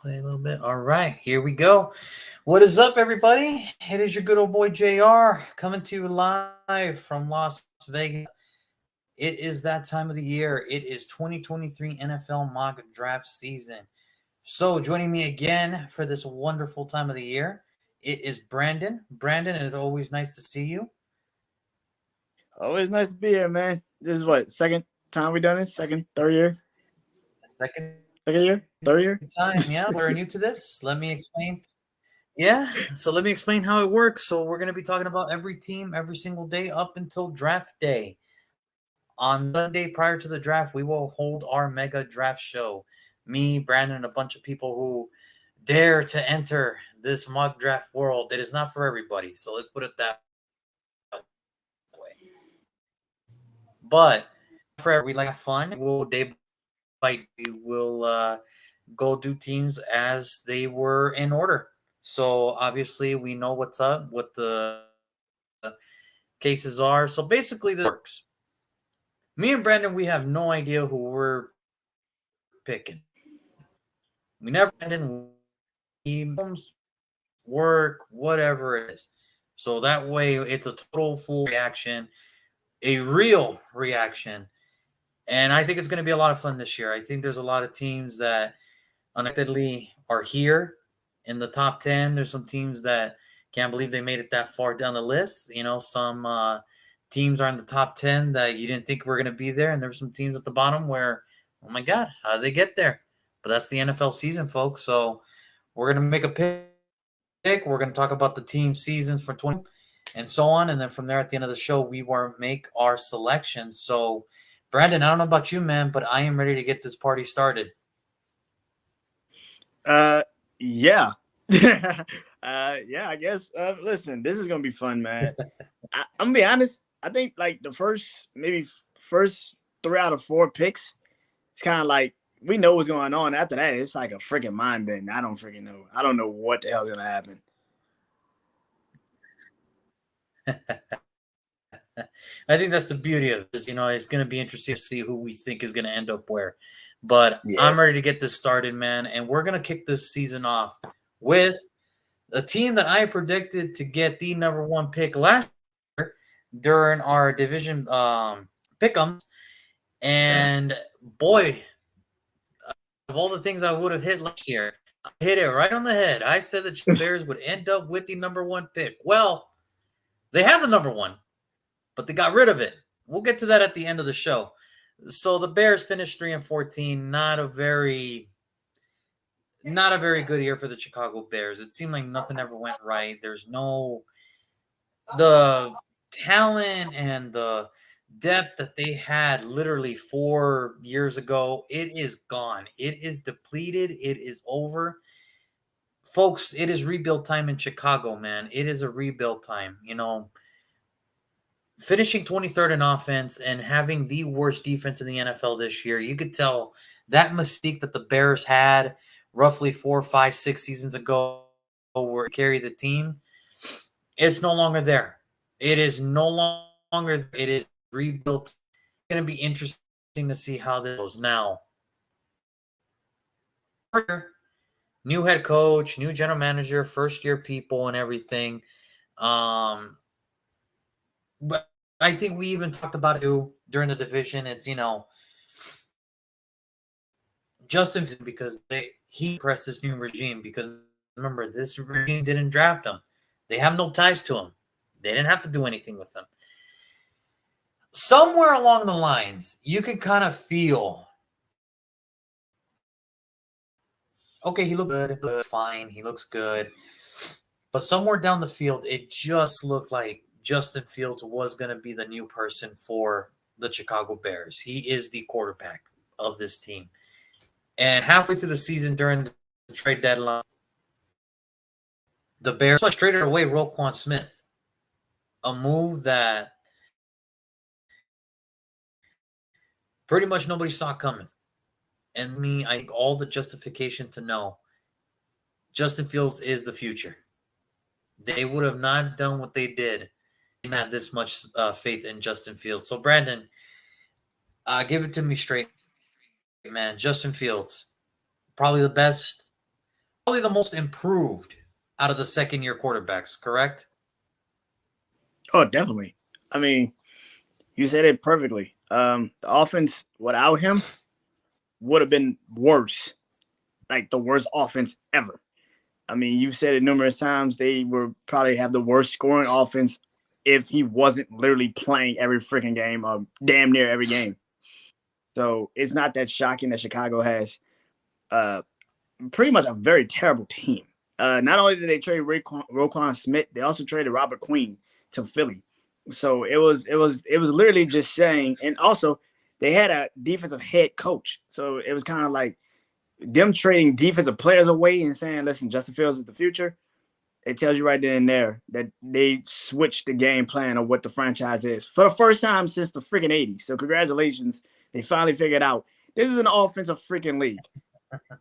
play a little bit. All right, here we go. What is up, everybody? It is your good old boy JR coming to you live from Las Vegas. It is that time of the year. It is 2023 NFL mock draft season. So, joining me again for this wonderful time of the year, it is Brandon. Brandon, it is always nice to see you. Always nice to be here, man. This is what, second time we done this? Second, third year? Second Second time, year? yeah. Third We're year? new to this. Let me explain. Yeah, so let me explain how it works. So we're going to be talking about every team every single day up until draft day. On Sunday prior to the draft, we will hold our mega draft show. Me, Brandon, and a bunch of people who dare to enter this mock draft world. It is not for everybody, so let's put it that way. But for every, we like to have fun. We'll day by day, we will go do teams as they were in order. So obviously, we know what's up, what the cases are. So basically, this works. Me and Brandon, we have no idea who we're picking. We never Brandon, we work, whatever it is. So that way it's a total full reaction, a real reaction. And I think it's going to be a lot of fun this year. I think there's a lot of teams that unexpectedly are here in the top 10. There's some teams that can't believe they made it that far down the list. Some teams are in the top 10 that you didn't think were going to be there. And there's some teams at the bottom where, oh my God, how did they get there? But that's the NFL season, folks. So we're going to make a pick. We're going to talk about the team seasons for 20 and so on. And then from there, at the end of the show, we will make our selection. So, Brandon, I don't know about you, man, but I am ready to get this party started. Uh, yeah. Yeah, I guess. Listen, this is going to be fun, man. I'm going to be honest. I think, like, the first 3 out of 4 picks, it's kind of like we know what's going on. After that, it's like a freaking mind bend. I don't freaking know. I don't know what the hell's going to happen. I think that's the beauty of this. It's going to be interesting to see who we think is going to end up where. But Yeah. I'm ready to get this started, man. And we're going to kick this season off with a team that I predicted to get the number one pick last year during our division pick'ems. Yeah. And boy, of all the things I would have hit last year, I hit it right on the head. I said that the Bears would end up with the number one pick. Well, they have the number one, but they got rid of it. We'll get to that at the end of the show. So the Bears finished 3-14. Not a very good year for the Chicago Bears. It seemed like nothing ever went right. There's no the talent and the depth that they had literally 4 years ago. It is gone. It is depleted. It is over. Folks, it is rebuild time in Chicago, man. It is a rebuild time. Finishing 23rd in offense and having the worst defense in the NFL this year, you could tell that mystique that the Bears had roughly 4, 5, 6 seasons ago where it carried the team, it's no longer there. It is no longer there. It is rebuilt. It's going to be interesting to see how this goes. Now, new head coach, new general manager, first year people and everything. But I think we even talked about it too during the division. It's Justin because he impressed this new regime because remember this regime didn't draft him. They have no ties to him. They didn't have to do anything with him. Somewhere along the lines, you could kind of feel, okay, he looks good, fine, he looks good. But somewhere down the field, it just looked like Justin Fields was going to be the new person for the Chicago Bears. He is the quarterback of this team. And halfway through the season during the trade deadline, the Bears traded away Roquan Smith, a move that pretty much nobody saw coming. And I think all the justification to know Justin Fields is the future. They would have not done what they did. They didn't have this much faith in Justin Fields. So, Brandon, give it to me straight, man. Justin Fields, probably the best probably the most improved out of the second-year quarterbacks, correct? Oh, definitely. I mean, you said it perfectly. The offense without him would have been worse, like the worst offense ever. I mean, you've said it numerous times. They would probably have the worst scoring offense if he wasn't literally playing every freaking game or damn near every game. So it's not that shocking that Chicago has uh, pretty much a very terrible team. Not only did they trade Roquan Smith, they also traded Robert Queen to Philly. So it was literally just saying, and also they had a defensive head coach. So it was kind of like them trading defensive players away and saying, "Listen, Justin Fields is the future." It tells you right then and there that they switched the game plan of what the franchise is for the first time since the freaking 80s. So congratulations, they finally figured out this is an offensive freaking league.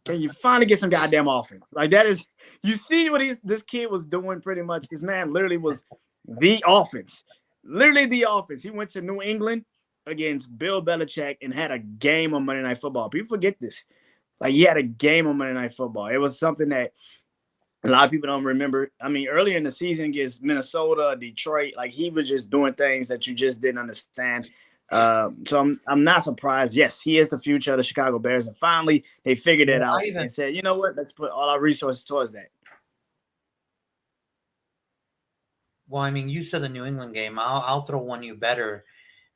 Can you finally get some goddamn offense? Like that is, you see what this kid was doing pretty much. This man literally was the offense, literally the offense. He went to New England against Bill Belichick and had a game on Monday Night Football. People forget this. Like he had a game on Monday Night Football. It was something that a lot of people don't remember. I mean, earlier in the season against Minnesota, Detroit, like he was just doing things that you just didn't understand. So I'm not surprised. Yes, he is the future of the Chicago Bears, and finally they figured it out and said, you know what, let's put all our resources towards that. Well, I mean, you said the New England game. I'll throw one you better.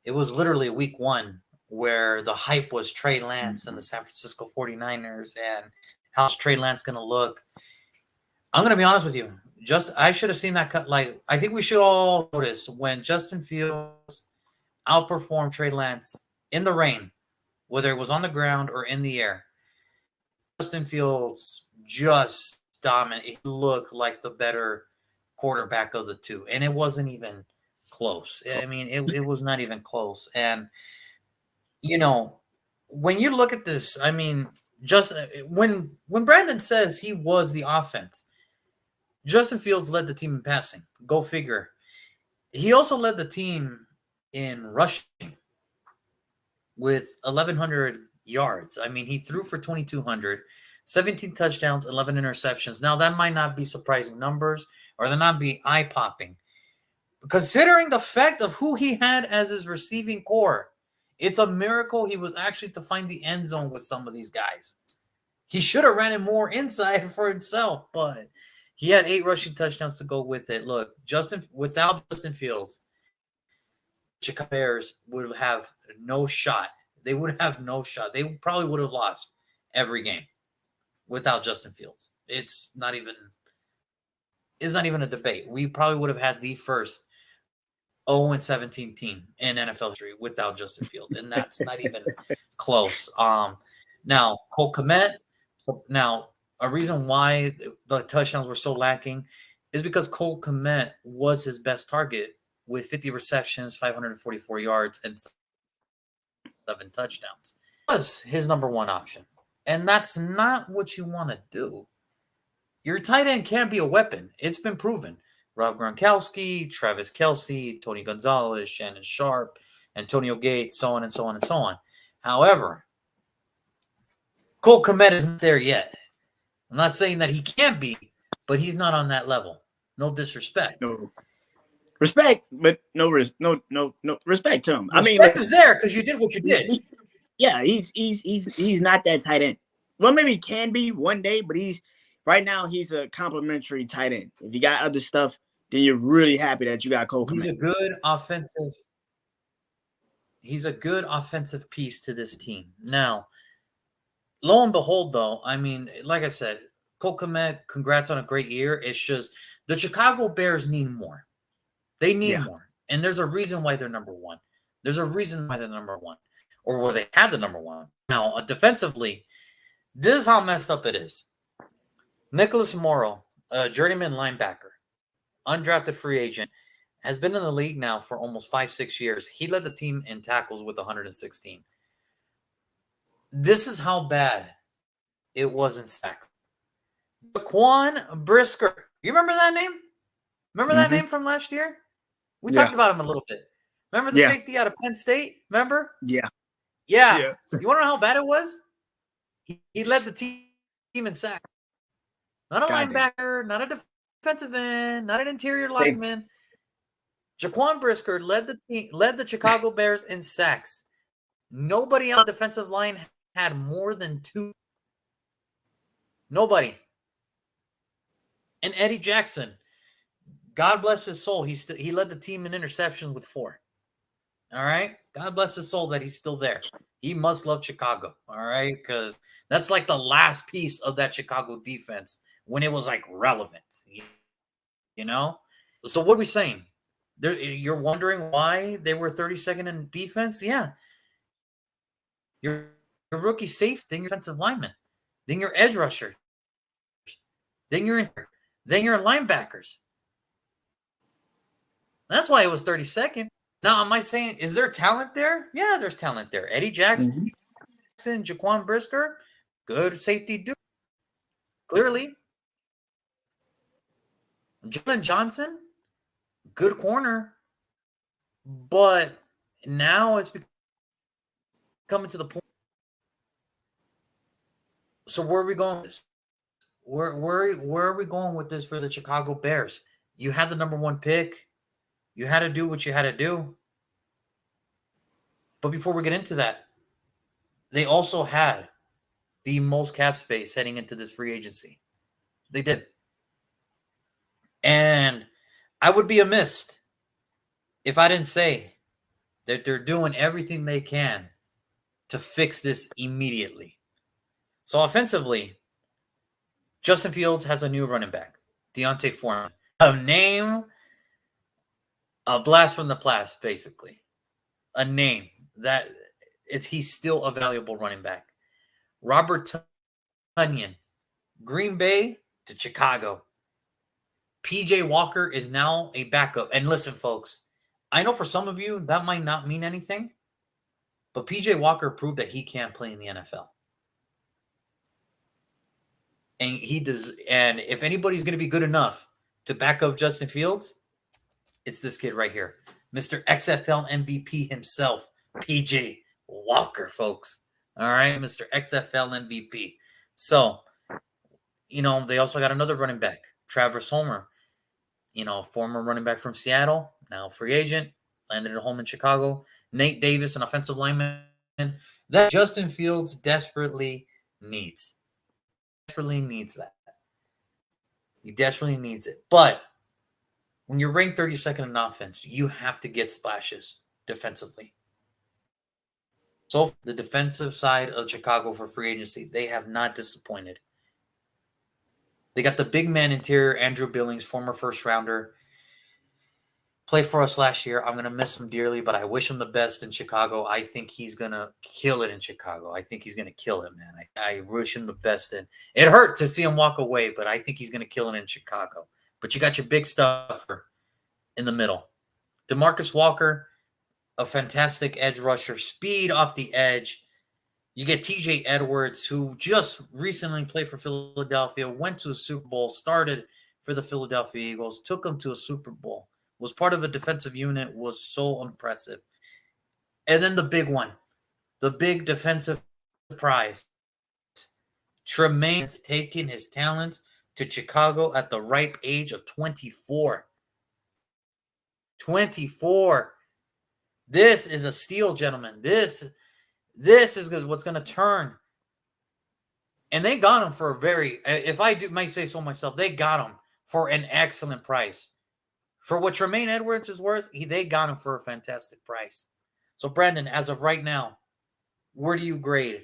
It was literally week 1 where the hype was Trey Lance and the San Francisco 49ers and how's Trey Lance going to look. I'm going to be honest with you. I should have seen that cut. Like, I think we should all notice when Justin Fields outperformed Trey Lance in the rain, whether it was on the ground or in the air. Justin Fields just dominant. He looked like the better quarterback of the two, and it wasn't even close. I mean, it was not even close. And when you look at this, I mean, just when Brandon says he was the offense, Justin Fields led the team in passing. Go figure. He also led the team in rushing with 1,100 yards. I mean, he threw for 2,200, 17 touchdowns, 11 interceptions. Now, that might not be surprising numbers or they're not be eye-popping. Considering the fact of who he had as his receiving core, it's a miracle he was actually to find the end zone with some of these guys. He should have ran it more inside for himself, but he had 8 rushing touchdowns to go with it. Look, without Justin Fields, Chicago Bears would have no shot. They would have no shot. They probably would have lost every game without Justin Fields. It's not even a debate. We probably would have had the first 0-17 team in NFL history without Justin Fields, and that's not even close. Now Cole Kmet. Now a reason why the touchdowns were so lacking is because Cole Kmet was his best target with 50 receptions, 544 yards, and 7 touchdowns. That was his number 1 option, and that's not what you want to do. Your tight end can't be a weapon. It's been proven. Rob Gronkowski, Travis Kelce, Tony Gonzalez, Shannon Sharp, Antonio Gates, so on and so on and so on. However, Cole Kmet isn't there yet. I'm not saying that he can't be, but he's not on that level. No disrespect. No respect, but no respect to him. Respect I mean, is there because you did what you did. He's not that tight end. Well, maybe he can be one day, but right now he's a complimentary tight end. If you got other stuff, then you're really happy that you got Cole Kmet. He's a good offensive piece to this team. Now, lo and behold, though, I mean, like I said, Cole Kmet, congrats on a great year. It's just the Chicago Bears need more. They need more. And there's a reason why they're number 1. There's a reason why they're number 1. Or where they had the number 1. Now, defensively, this is how messed up it is. Nicholas Morrow, a journeyman linebacker, undrafted free agent, has been in the league now for almost 5-6 years. He led the team in tackles with 116. This is how bad it was in sack. Daquan Brisker. You remember that name? Remember that name from last year? We talked about him a little bit. Remember the safety out of Penn State? Remember? Yeah. You want to know how bad it was? He led the team in sack. not a Goddamn. linebacker, not a defensive end, not an interior lineman. Jaquan Brisker led the Chicago Bears in sacks. Nobody on the defensive line had more than 2. Nobody. And Eddie Jackson, God bless his soul, he led the team in interceptions with 4. All right? God bless his soul that he's still there. He must love Chicago, all right? Because that's like the last piece of that Chicago defense when it was like relevant, you know? So what are we saying? You're wondering why they were 32nd in defense? Yeah. Your rookie safety, then your defensive lineman, then your edge rusher, then your linebackers. That's why it was 32nd. Now, am I saying, is there talent there? Yeah, there's talent there. Eddie Jackson, Jaquan Brisker, good safety dude. Clearly. Jalen Johnson, good corner. But now it's coming to the point. So where are we going with this? Where are we going with this for the Chicago Bears? You had the number 1 pick. You had to do what you had to do. But before we get into that, they also had the most cap space heading into this free agency. They did. And I would be amiss if I didn't say that they're doing everything they can to fix this immediately. So offensively, Justin Fields has a new running back, Deontay Foreman. A name, a blast from the past, basically. A name that he's still a valuable running back. Robert Tonyan, Green Bay to Chicago. PJ Walker is now a backup. And listen, folks, I know for some of you that might not mean anything, but PJ Walker proved that he can play in the NFL. And he does. And if anybody's going to be good enough to back up Justin Fields, it's this kid right here, Mr. XFL MVP himself, PJ Walker, folks. All right, Mr. XFL MVP. So, they also got another running back, Travis Homer. Former running back from Seattle, now free agent, landed at home in Chicago. Nate Davis, an offensive lineman that Justin Fields desperately needs. Desperately needs that. He desperately needs it. But when you're ranked 32nd in offense, you have to get splashes defensively. So the defensive side of Chicago for free agency, they have not disappointed. They got the big man interior, Andrew Billings, former first rounder. Played for us last year. I'm going to miss him dearly, but I wish him the best in Chicago. I think he's going to kill it in Chicago. I think he's going to kill it, man. I wish him the best. And it hurt to see him walk away, but I think he's going to kill it in Chicago. But you got your big stuffer in the middle. DeMarcus Walker, a fantastic edge rusher, speed off the edge. You get TJ Edwards, who just recently played for Philadelphia, went to a Super Bowl, started for the Philadelphia Eagles, took them to a Super Bowl. Was part of a defensive unit, was so impressive. And then the big one, the big defensive prize. Tremaine's taking his talents to Chicago at the ripe age of 24. 24. This is a steal, gentlemen. This is what's going to turn. And they got him for if I might say so myself, they got him for an excellent price. For what Tremaine Edwards is worth, they got him for a fantastic price. So, Brandon, as of right now, where do you grade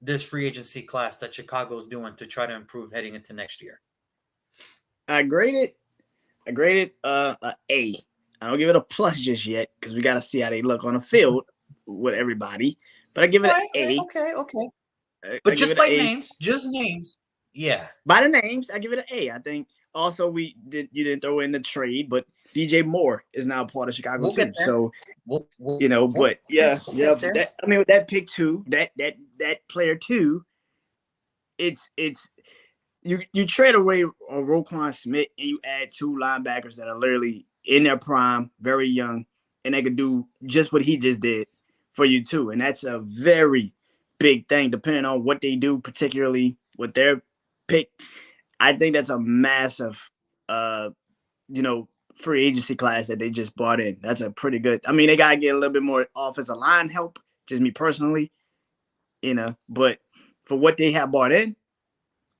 this free agency class that Chicago's doing to try to improve heading into next year? I grade it a A. I don't give it a plus just yet because we got to see how they look on the field with everybody. But I give it an A. Okay. But just by names, just names. Yeah. By the names, I give it an A. I think also you didn't throw in the trade, but DJ Moore is now part of Chicago too. So but with that pick 2, that player 2, it's you trade away Roquan Smith and you add 2 linebackers that are literally in their prime, very young, and they could do just what he just did for you too. And that's a very big thing, depending on what they do, particularly with their pick. I think that's a massive, you know, free agency class that they just brought in. That's a pretty good. I mean, they gotta get a little bit more offensive line help. Just me personally, but for what they have brought in,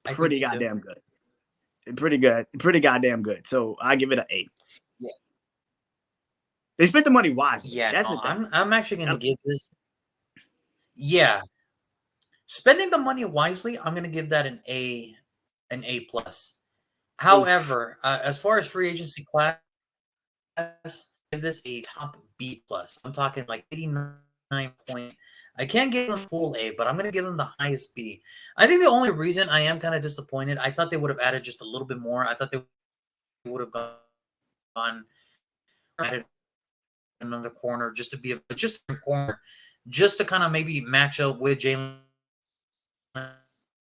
I think pretty so too. goddamn good. Pretty good. Pretty goddamn good. So I give it an A. Yeah. They spent the money wisely. Yeah, That's no, the thing. I'm actually gonna give this. Yeah, spending the money wisely, I'm gonna give that an A plus. Oof. However, as far as free agency class, give this a top B plus. I'm talking like 89 point. I can't give them full A, but I'm gonna give them the highest B. I think the only reason I am kind of disappointed, I thought they would have added just a little bit more. I thought they would have gone added another corner just to be just a corner, just to kind of maybe match up with Jalen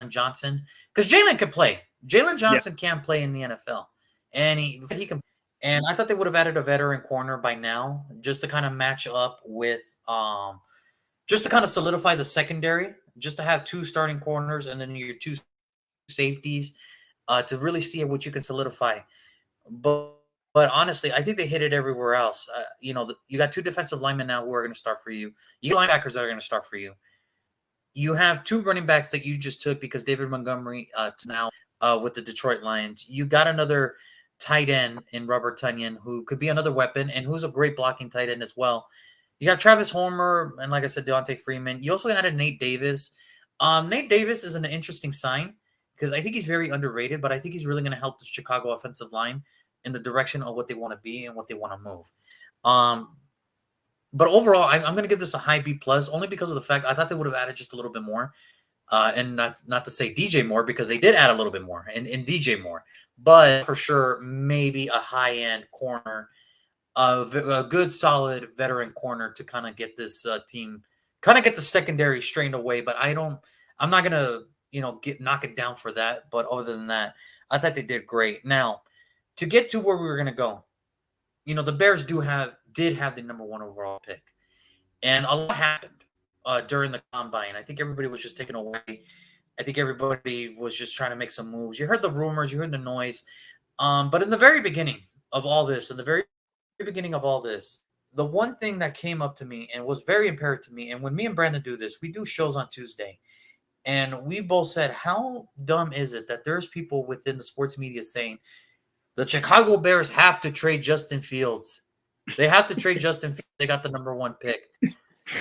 Johnson, because Jalen can play. Jalen Yeah. Johnson can play in the NFL, and he can. And I thought they would have added a veteran corner by now, just to kind of match up with, just to kind of solidify the secondary, just to have two starting corners and then your two safeties, to really see what you can solidify. But honestly, I think they hit it everywhere else. You got two defensive linemen now who are going to start for you. You got linebackers that are going to start for you. You have two running backs that you just took because David Montgomery to now with the Detroit Lions. You got another tight end in Robert Tunyon who could be another weapon and who's a great blocking tight end as well. You got Travis Homer and, like I said, Deontay Freeman. You also added Nate Davis. Nate Davis is an interesting sign because I think he's very underrated, but I think he's really going to help the Chicago offensive line in the direction of what they want to be and what they want to move. But overall, I'm going to give this a high B plus only because of the fact I thought they would have added just a little bit more, and not to say DJ Moore because they did add a little bit more in DJ Moore, but for sure maybe a high end corner, a good solid veteran corner to kind of get this team, kind of get the secondary strained away. But I'm not going to knock it down for that. But other than that, I thought they did great. Now to get to where we were going to go, the Bears did have the number one overall pick, and a lot happened during the combine. I think everybody was just taken away. I think everybody was just trying to make some moves. You heard the rumors, you heard the noise, but in the very beginning of all this, the one thing that came up to me and was very apparent to me, and when me and Brandon do this, we do shows on Tuesday, and we both said, how dumb is it that there's people within the sports media saying the Chicago Bears have to trade Justin Fields. They have to trade Justin Fields. They got the number one pick.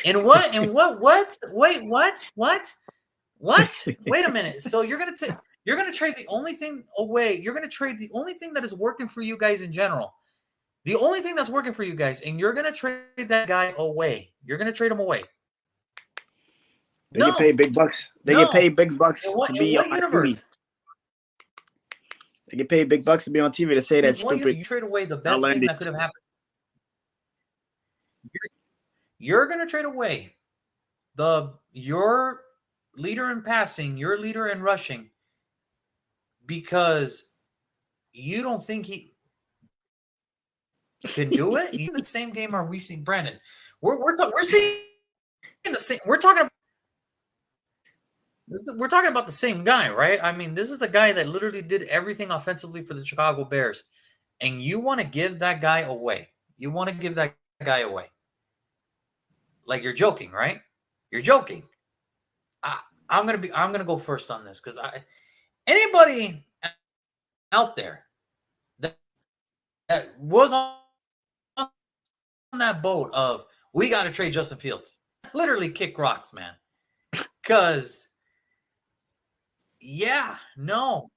And what? Wait, what? Wait a minute. So you're gonna trade the only thing away. You're gonna trade the only thing that is working for you guys in general. The only thing that's working for you guys, and you're gonna trade that guy away. You're gonna trade him away. They get paid big bucks. They get paid big bucks to be on universe? TV. They get paid big bucks to be on TV to say that stupid. You trade away the best thing that could have happened. You're going to trade away your leader in passing, your leader in rushing, because you don't think he can do it. Even the same game are we seeing Brandon? We're seeing the same. We're talking about the same guy, right? I mean, this is the guy that literally did everything offensively for the Chicago Bears, and you want to give that guy away. You want to give that guy away. Like, you're joking, right? You're joking. I'm gonna go first on this because anybody out there that was on that boat of we got to trade Justin Fields, literally kick rocks, man. Because no,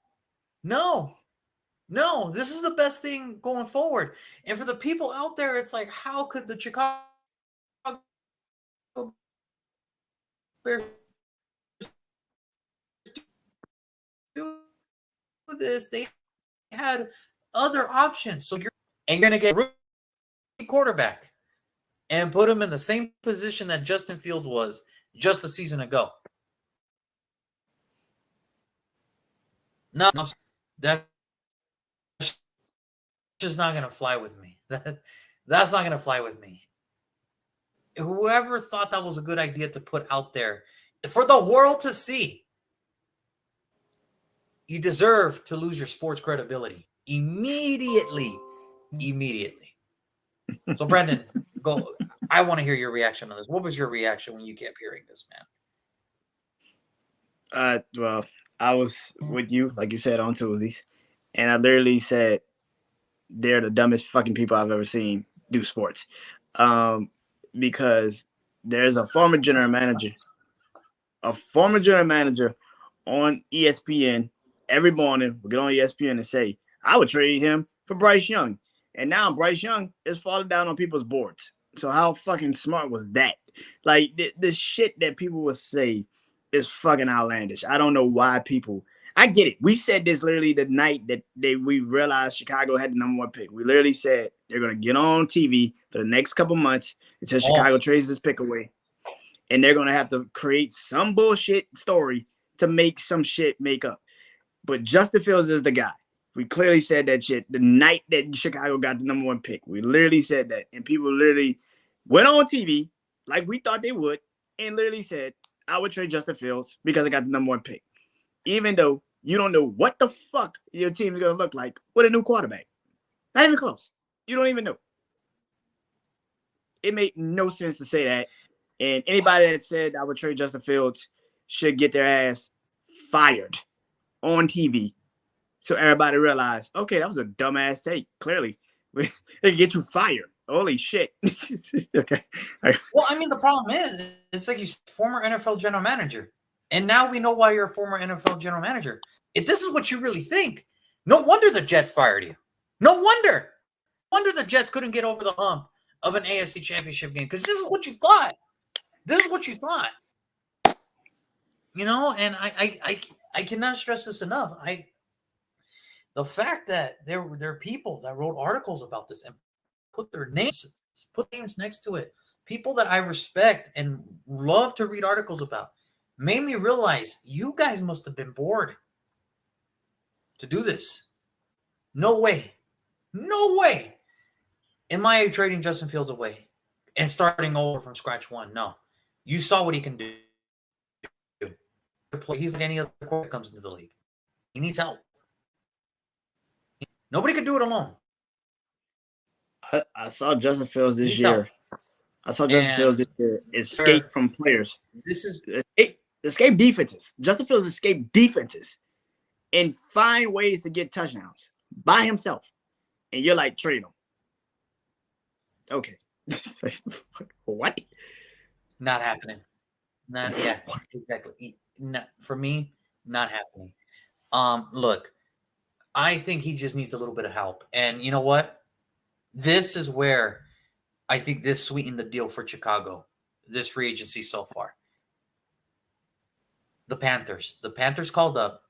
this is the best thing going forward. And for the people out there, it's like, how could the Chicago Bears do this? They had other options. So you're going to get a rookie quarterback and put him in the same position that Justin Fields was just a season ago. No, that's just not going to fly with me. That's not going to fly with me. Whoever thought that was a good idea to put out there for the world to see, you deserve to lose your sports credibility immediately. Immediately. So, Brendan, go. I want to hear your reaction on this. What was your reaction when you kept hearing this, man? Well, I was with you, like you said, on Tuesdays, and I literally said they're the dumbest fucking people I've ever seen do sports. Because there's a former general manager on ESPN every morning will get on ESPN and say, I would trade him for Bryce Young. And now Bryce Young is falling down on people's boards. So how fucking smart was that? Like the shit that people would say is fucking outlandish. I don't know why people. I get it. We said this literally the night that we realized Chicago had the number one pick. We literally said they're gonna get on TV for the next couple months until Chicago trades this pick away, and they're gonna have to create some bullshit story to make some shit make up. But Justin Fields is the guy. We clearly said that shit the night that Chicago got the number one pick. We literally said that, and people literally went on TV like we thought they would, and literally said, I would trade Justin Fields because I got the number one pick. Even though you don't know what the fuck your team is going to look like with a new quarterback. Not even close. You don't even know. It made no sense to say that. And anybody that said I would trade Justin Fields should get their ass fired on TV. So everybody realized, okay, that was a dumbass take. Clearly, they can get you fired. Holy shit. Okay. Well, I mean, the problem is, it's like you're former NFL general manager. And now we know why you're a former NFL general manager. If this is what you really think, no wonder the Jets fired you. No wonder. No wonder the Jets couldn't get over the hump of an AFC championship game, because this is what you thought. This is what you thought. You know, and I cannot stress this enough. The fact that there are people that wrote articles about this and put names next to it, people that I respect and love to read articles about, made me realize you guys must have been bored to do this. No way. No way am I trading Justin Fields away and starting over from scratch one. No. You saw what he can do. He's like any other quarterback comes into the league. He needs help. Nobody could do it alone. I saw Justin Fields this year. Escape from players. This is escape defenses. Justin Fields escape defenses and find ways to get touchdowns by himself. And you're like, trade him. Okay. What? Not happening. Not yeah, exactly. Not, for me, not happening. Look, I think he just needs a little bit of help. And you know what? This is where I think this sweetened the deal for Chicago, this free agency so far. The Panthers called up.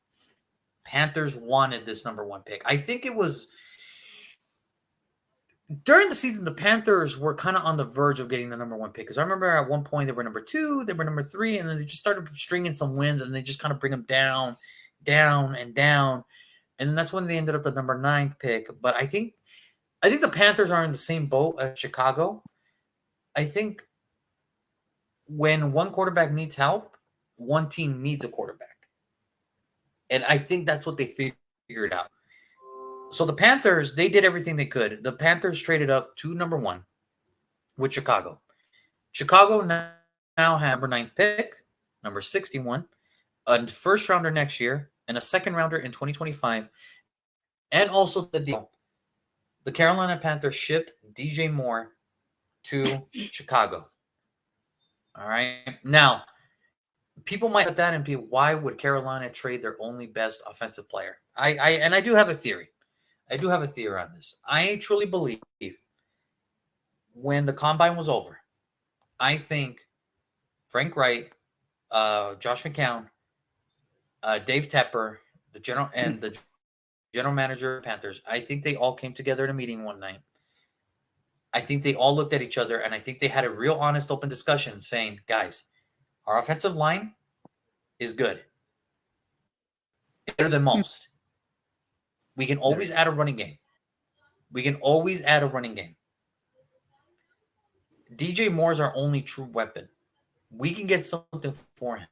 Panthers wanted this number one pick. I think it was during the season, the Panthers were kind of on the verge of getting the number one pick. Because I remember at one point they were number 2, they were number 3, and then they just started stringing some wins, and they just kind of bring them down, down, and down. And then that's when they ended up the number 9th pick. But I think the Panthers are in the same boat as Chicago. I think when one quarterback needs help, one team needs a quarterback. And I think that's what they figured out. So the Panthers, they did everything they could. The Panthers traded up to number 1 with Chicago. Chicago now have number 9th pick, number 61, a first rounder next year, and a second rounder in 2025. And also the deal. The Carolina Panthers shipped DJ Moore to Chicago. All right. Now, people might put that and be, why would Carolina trade their only best offensive player? I do have a theory. I do have a theory on this. I truly believe when the combine was over, I think Frank Wright, Josh McCown, Dave Tepper, the general manager of the Panthers, I think they all came together in a meeting one night. I think they all looked at each other, and I think they had a real honest, open discussion saying, guys, our offensive line is good. It's better than most. We can always add a running game. DJ Moore is our only true weapon. We can get something for him.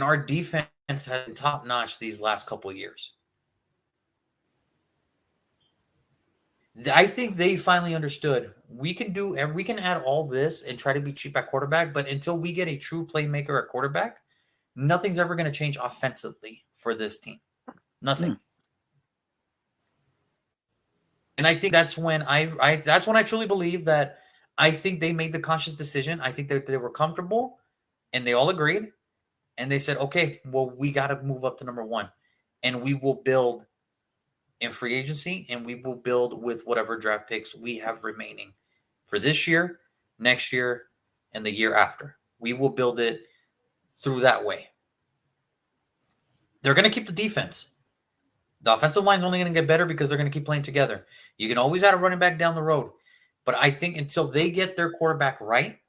our defense has been top notch these last couple of years. I think they finally understood we can add all this and try to be cheap at quarterback, but until we get a true playmaker at quarterback, nothing's ever going to change offensively for this team. Nothing. Hmm. And I think that's when I truly believe that I think they made the conscious decision. I think that they were comfortable and they all agreed and they said, okay, well, we got to move up to number one and we will build in free agency and we will build with whatever draft picks we have remaining for this year, next year, and the year after. We will build it through that way. They're going to keep the defense. The offensive line is only going to get better because they're going to keep playing together. You can always add a running back down the road. But I think until they get their quarterback right,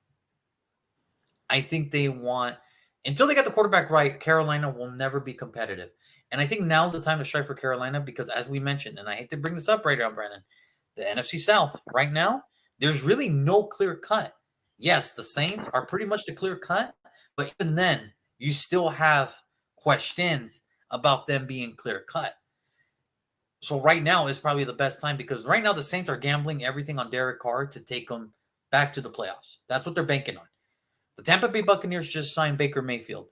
I think until they get the quarterback right, Carolina will never be competitive. And I think now's the time to strike for Carolina because, as we mentioned, and I hate to bring this up right now, Brandon, the NFC South right now, there's really no clear cut. Yes, the Saints are pretty much the clear cut, but even then, you still have questions about them being clear cut. So right now is probably the best time because right now the Saints are gambling everything on Derek Carr to take them back to the playoffs. That's what they're banking on. The Tampa Bay Buccaneers just signed Baker Mayfield.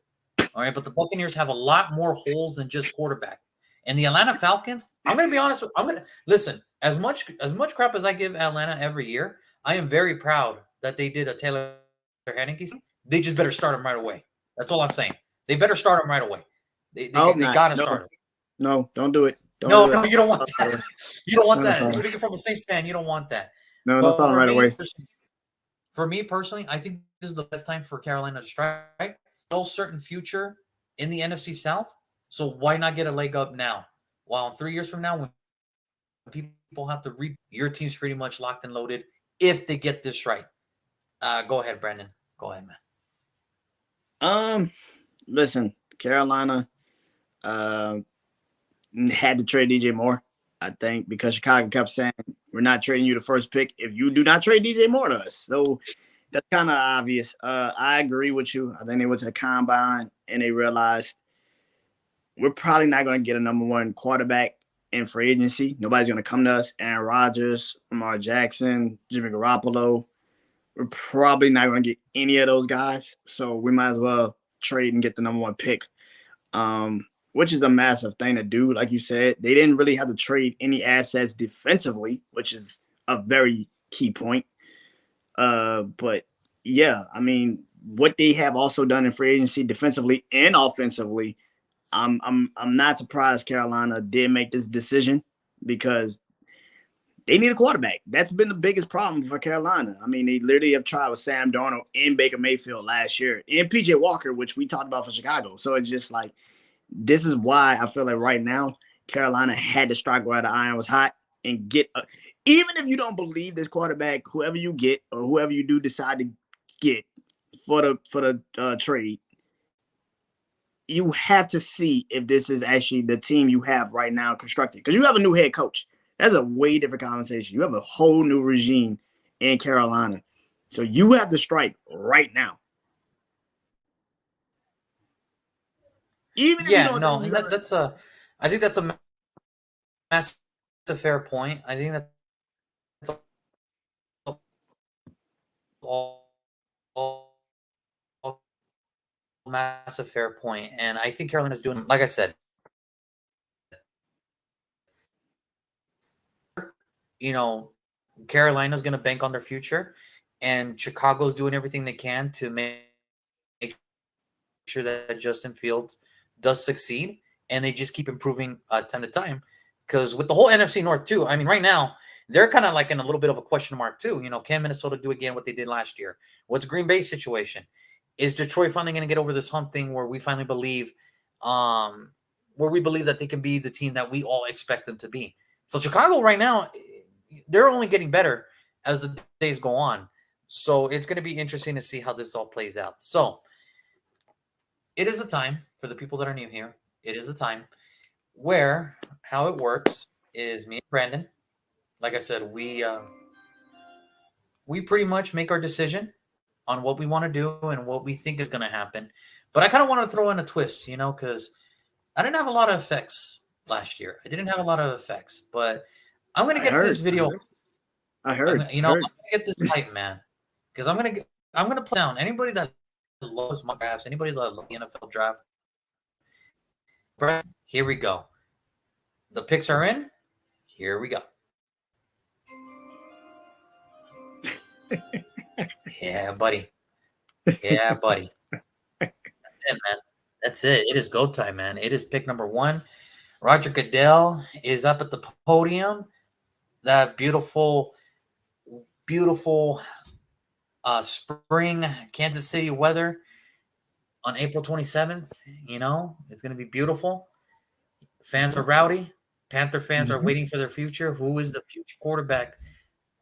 All right, but the Buccaneers have a lot more holes than just quarterback. And the Atlanta Falcons, I'm going to be honest. I'm going to listen. As much crap as I give Atlanta every year, I am very proud that they did a Taylor Heineke. They just better start him right away. That's all I'm saying. They better start him right away. They got to start him. No, don't do it. No, you don't want that. You don't want that. Speaking from a Saints fan, you don't want that. No, don't start him right away. For me personally, I think this is the best time for Carolina to strike. No certain future in the NFC South, so why not get a leg up now? While 3 years from now, when people have to your team's pretty much locked and loaded if they get this right. Go ahead, Brandon. Go ahead, man. Listen, Carolina had to trade DJ Moore, I think, because Chicago kept saying, we're not trading you the first pick if you do not trade DJ Moore to us. So that's kind of obvious. I agree with you. I think they went to the combine and they realized we're probably not going to get a number one quarterback in free agency. Nobody's going to come to us. Aaron Rodgers, Lamar Jackson, Jimmy Garoppolo. We're probably not going to get any of those guys. So we might as well trade and get the number one pick, which is a massive thing to do. Like you said, they didn't really have to trade any assets defensively, which is a very key point. But yeah, I mean, what they have also done in free agency defensively and offensively, I'm not surprised Carolina did make this decision because they need a quarterback. That's been the biggest problem for Carolina. I mean, they literally have tried with Sam Darnold and Baker Mayfield last year and PJ Walker, which we talked about for Chicago. So it's just like, this is why I feel like right now Carolina had to strike while the iron was hot and get even if you don't believe this quarterback, whoever you get or whoever you do decide to get for the trade, you have to see if this is actually the team you have right now constructed. Because you have a new head coach. That's a way different conversation. You have a whole new regime in Carolina. So you have to strike right now. Even if you don't I think that's a massive fair point. I think that's all massive fair point. And I think Carolina's doing, like I said, Carolina's going to bank on their future, and Chicago's doing everything they can to make sure that Justin Fields does succeed, and they just keep improving time to time. Because with the whole NFC North too, I mean, right now they're kind of like in a little bit of a question mark too. Can Minnesota do again what they did last year? What's Green Bay's situation? Is Detroit finally going to get over this hump thing where we finally believe, that they can be the team that we all expect them to be? So Chicago right now, they're only getting better as the days go on. So it's going to be interesting to see how this all plays out. So it is a time for the people that are new here. It is a time where how it works is me and Brandon. Like I said, we pretty much make our decision on what we want to do and what we think is going to happen. But I kind of want to throw in a twist, because I didn't have a lot of effects last year. I didn't have a lot of effects, but I'm gonna I get this heard. video. I I'm heard. gonna, I I'm heard. gonna get this hype, man, because I'm gonna play down anybody that loves my drafts, anybody that loves the NFL draft. Brett, here we go. The picks are in. Here we go. Yeah, buddy. Yeah, buddy. That's it, man. That's it. It is go time, man. It is pick number 1. Roger Goodell is up at the podium. That beautiful, beautiful spring Kansas City weather on April 27th. It's going to be beautiful. Fans are rowdy. Panther fans are waiting for their future. Who is the future quarterback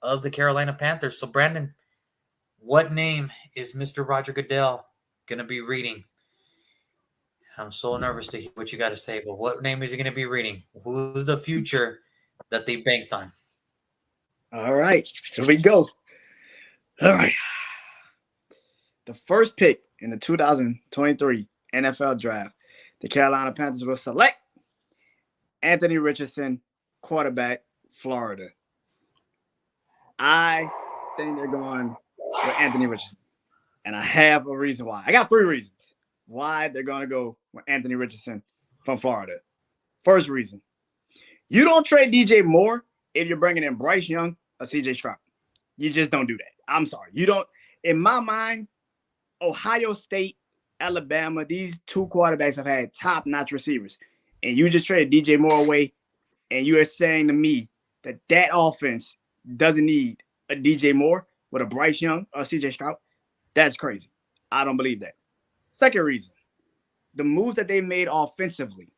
of the Carolina Panthers? So, Brandon, what name is Mr. Roger Goodell going to be reading? I'm so nervous to hear what you got to say, but what name is he going to be reading? Who's the future that they banked on? All right, here we go. All right. The first pick in the 2023 NFL Draft, the Carolina Panthers will select Anthony Richardson, quarterback, Florida. I think they're going with Anthony Richardson, and I have a reason why. I got 3 reasons why they're going to go with Anthony Richardson from Florida. First reason, you don't trade DJ Moore if you're bringing in Bryce Young or CJ Stroud. You just don't do that. I'm sorry. You don't. In my mind, Ohio State, Alabama, these 2 quarterbacks have had top-notch receivers. And you just traded DJ Moore away, and you are saying to me that offense doesn't need a DJ Moore with a Bryce Young or CJ Stroud? That's crazy. I don't believe that. Second reason, the moves that they made offensively.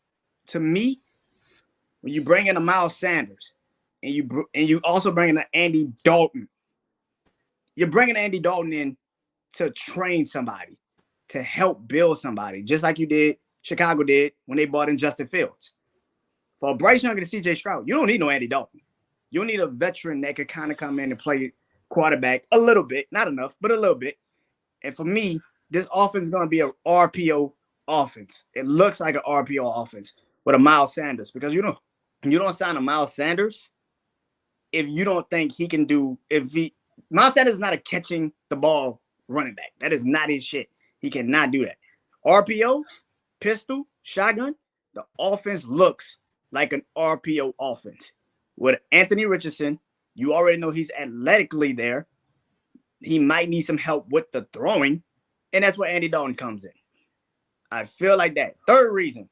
To me, when you bring in a Miles Sanders and you also bring in an Andy Dalton, you're bringing Andy Dalton in to train somebody, to help build somebody, just like Chicago did when they brought in Justin Fields. For Bryce Young and CJ Stroud, you don't need no Andy Dalton. You don't need a veteran that could kind of come in and play quarterback a little bit, not enough, but a little bit. And for me, this offense is going to be an RPO offense. It looks like an RPO offense with a Miles Sanders, because you don't sign a Miles Sanders if you don't think he can do. Miles Sanders is not a catching the ball running back. That is not his shit. He cannot do that. RPO, pistol, shotgun, the offense looks like an RPO offense. With Anthony Richardson, you already know he's athletically there. He might need some help with the throwing, and that's where Andy Dalton comes in. I feel like that. Third reason,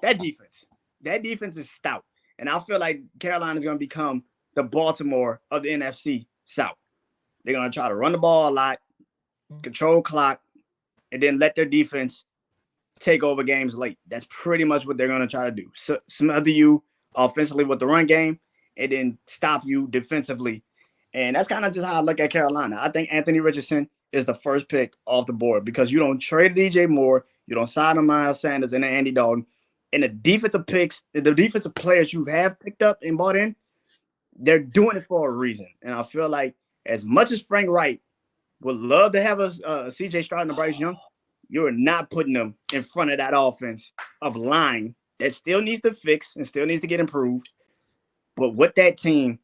that defense. That defense is stout. And I feel like Carolina is going to become the Baltimore of the NFC South. They're going to try to run the ball a lot, control clock, and then let their defense take over games late. That's pretty much what they're going to try to do. So, smother you offensively with the run game and then stop you defensively. And that's kind of just how I look at Carolina. I think Anthony Richardson is the first pick off the board because you don't trade DJ Moore, you don't sign a Miles Sanders and Andy Dalton. And the defensive players you have picked up and bought in, they're doing it for a reason. And I feel like as much as Frank Wright would love to have a CJ Stroud and a Bryce Young, you're not putting them in front of that offense of line that still needs to fix and still needs to get improved. But with that team,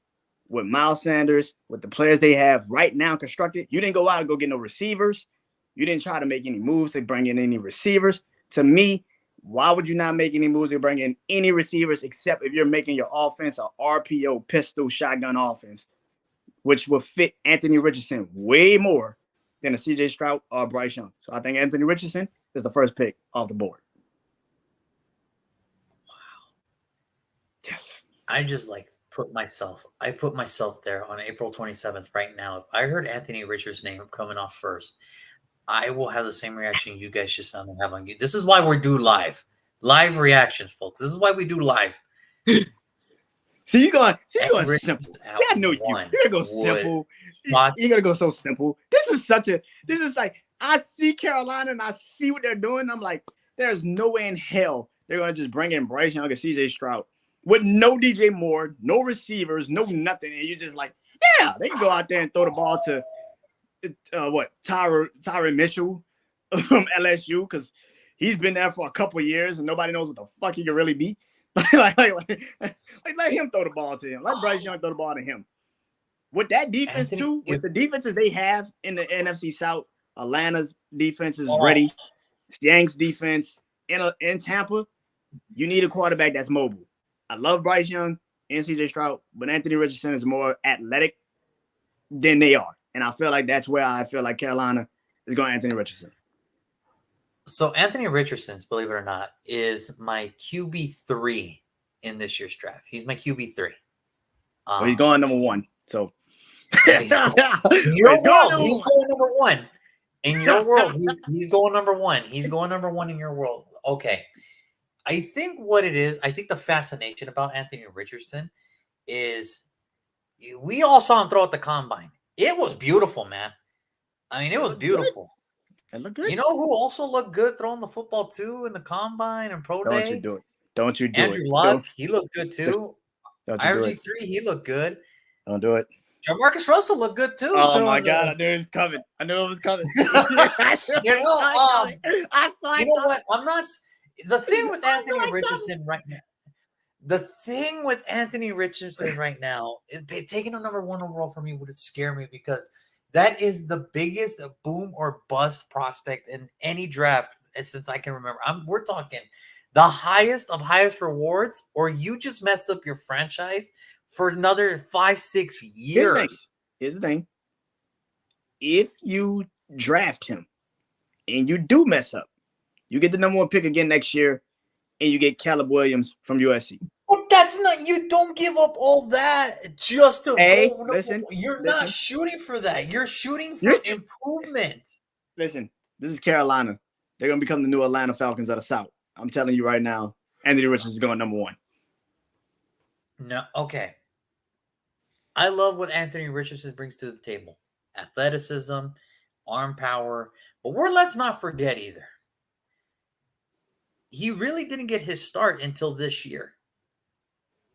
with Miles Sanders, with the players they have right now constructed, you didn't go out and go get no receivers. You didn't try to make any moves to bring in any receivers. To me, why would you not make any moves to bring in any receivers except if you're making your offense a RPO pistol shotgun offense, which will fit Anthony Richardson way more than a CJ Stroud or Bryce Young. So I think Anthony Richardson is the first pick off the board. Wow. Yes. I just put myself there on April 27th right now. If I heard Anthony Richards' name coming off first, I will have the same reaction you guys just have on you. This is why we do live reactions, folks. This is why we do live. See, you're going simple. See, I know you. You're going to go simple. You're going to go so simple. This is like, I see Carolina and I see what they're doing. I'm like, there's no way in hell they're going to just bring in Bryce Young and CJ Stroud with no DJ Moore, no receivers, no nothing. And you're just like, yeah, they can go out there and throw the ball to Tyron Mitchell from LSU, because he's been there for a couple years and nobody knows what the fuck he can really be. like, let him throw the ball to him. Let Bryce Young throw the ball to him. With that defense too, with the defenses they have in the NFC South, Atlanta's defense is ready. Yank's defense in Tampa, you need a quarterback that's mobile. I love Bryce Young and CJ Stroud, but Anthony Richardson is more athletic than they are. And I feel like that's where I feel like Carolina is going Anthony Richardson. So Anthony Richardson, believe it or not, is my QB3 in this year's draft. He's my QB3. Well, he's going number 1. So yeah, he's going number 1. In your world, he's going number 1. He's going number 1 in your world. Okay. I think what it is, I think the fascination about Anthony Richardson is we all saw him throw at the combine. It was beautiful, man. I mean, it was beautiful. It looked good. You know who also looked good throwing the football too in the combine and pro day? Don't you do it. Don't you do Andrew it. Luck, he looked good too. RG3, he looked good. Don't do it. Jamarcus Russell looked good too. Oh my God, I knew it was coming. I knew it was coming. You know what? I'm not. The thing with Anthony Richardson right now. The thing with Anthony Richardson right now, taking him number 1 overall for me would scare me because that is the biggest boom or bust prospect in any draft since I can remember. We're talking the highest of highest rewards, or you just messed up your franchise for another 5-6 years. Here's the thing. If you draft him and you do mess up, you get the number 1 pick again next year, and you get Caleb Williams from USC. But that's not. You don't give up all that just to. Listen. You're not shooting for that. You're shooting for improvement. Listen, this is Carolina. They're gonna become the new Atlanta Falcons of the South. I'm telling you right now, Anthony Richardson is going number 1. No, okay. I love what Anthony Richardson brings to the table: athleticism, arm power. But let's not forget either. He really didn't get his start until this year.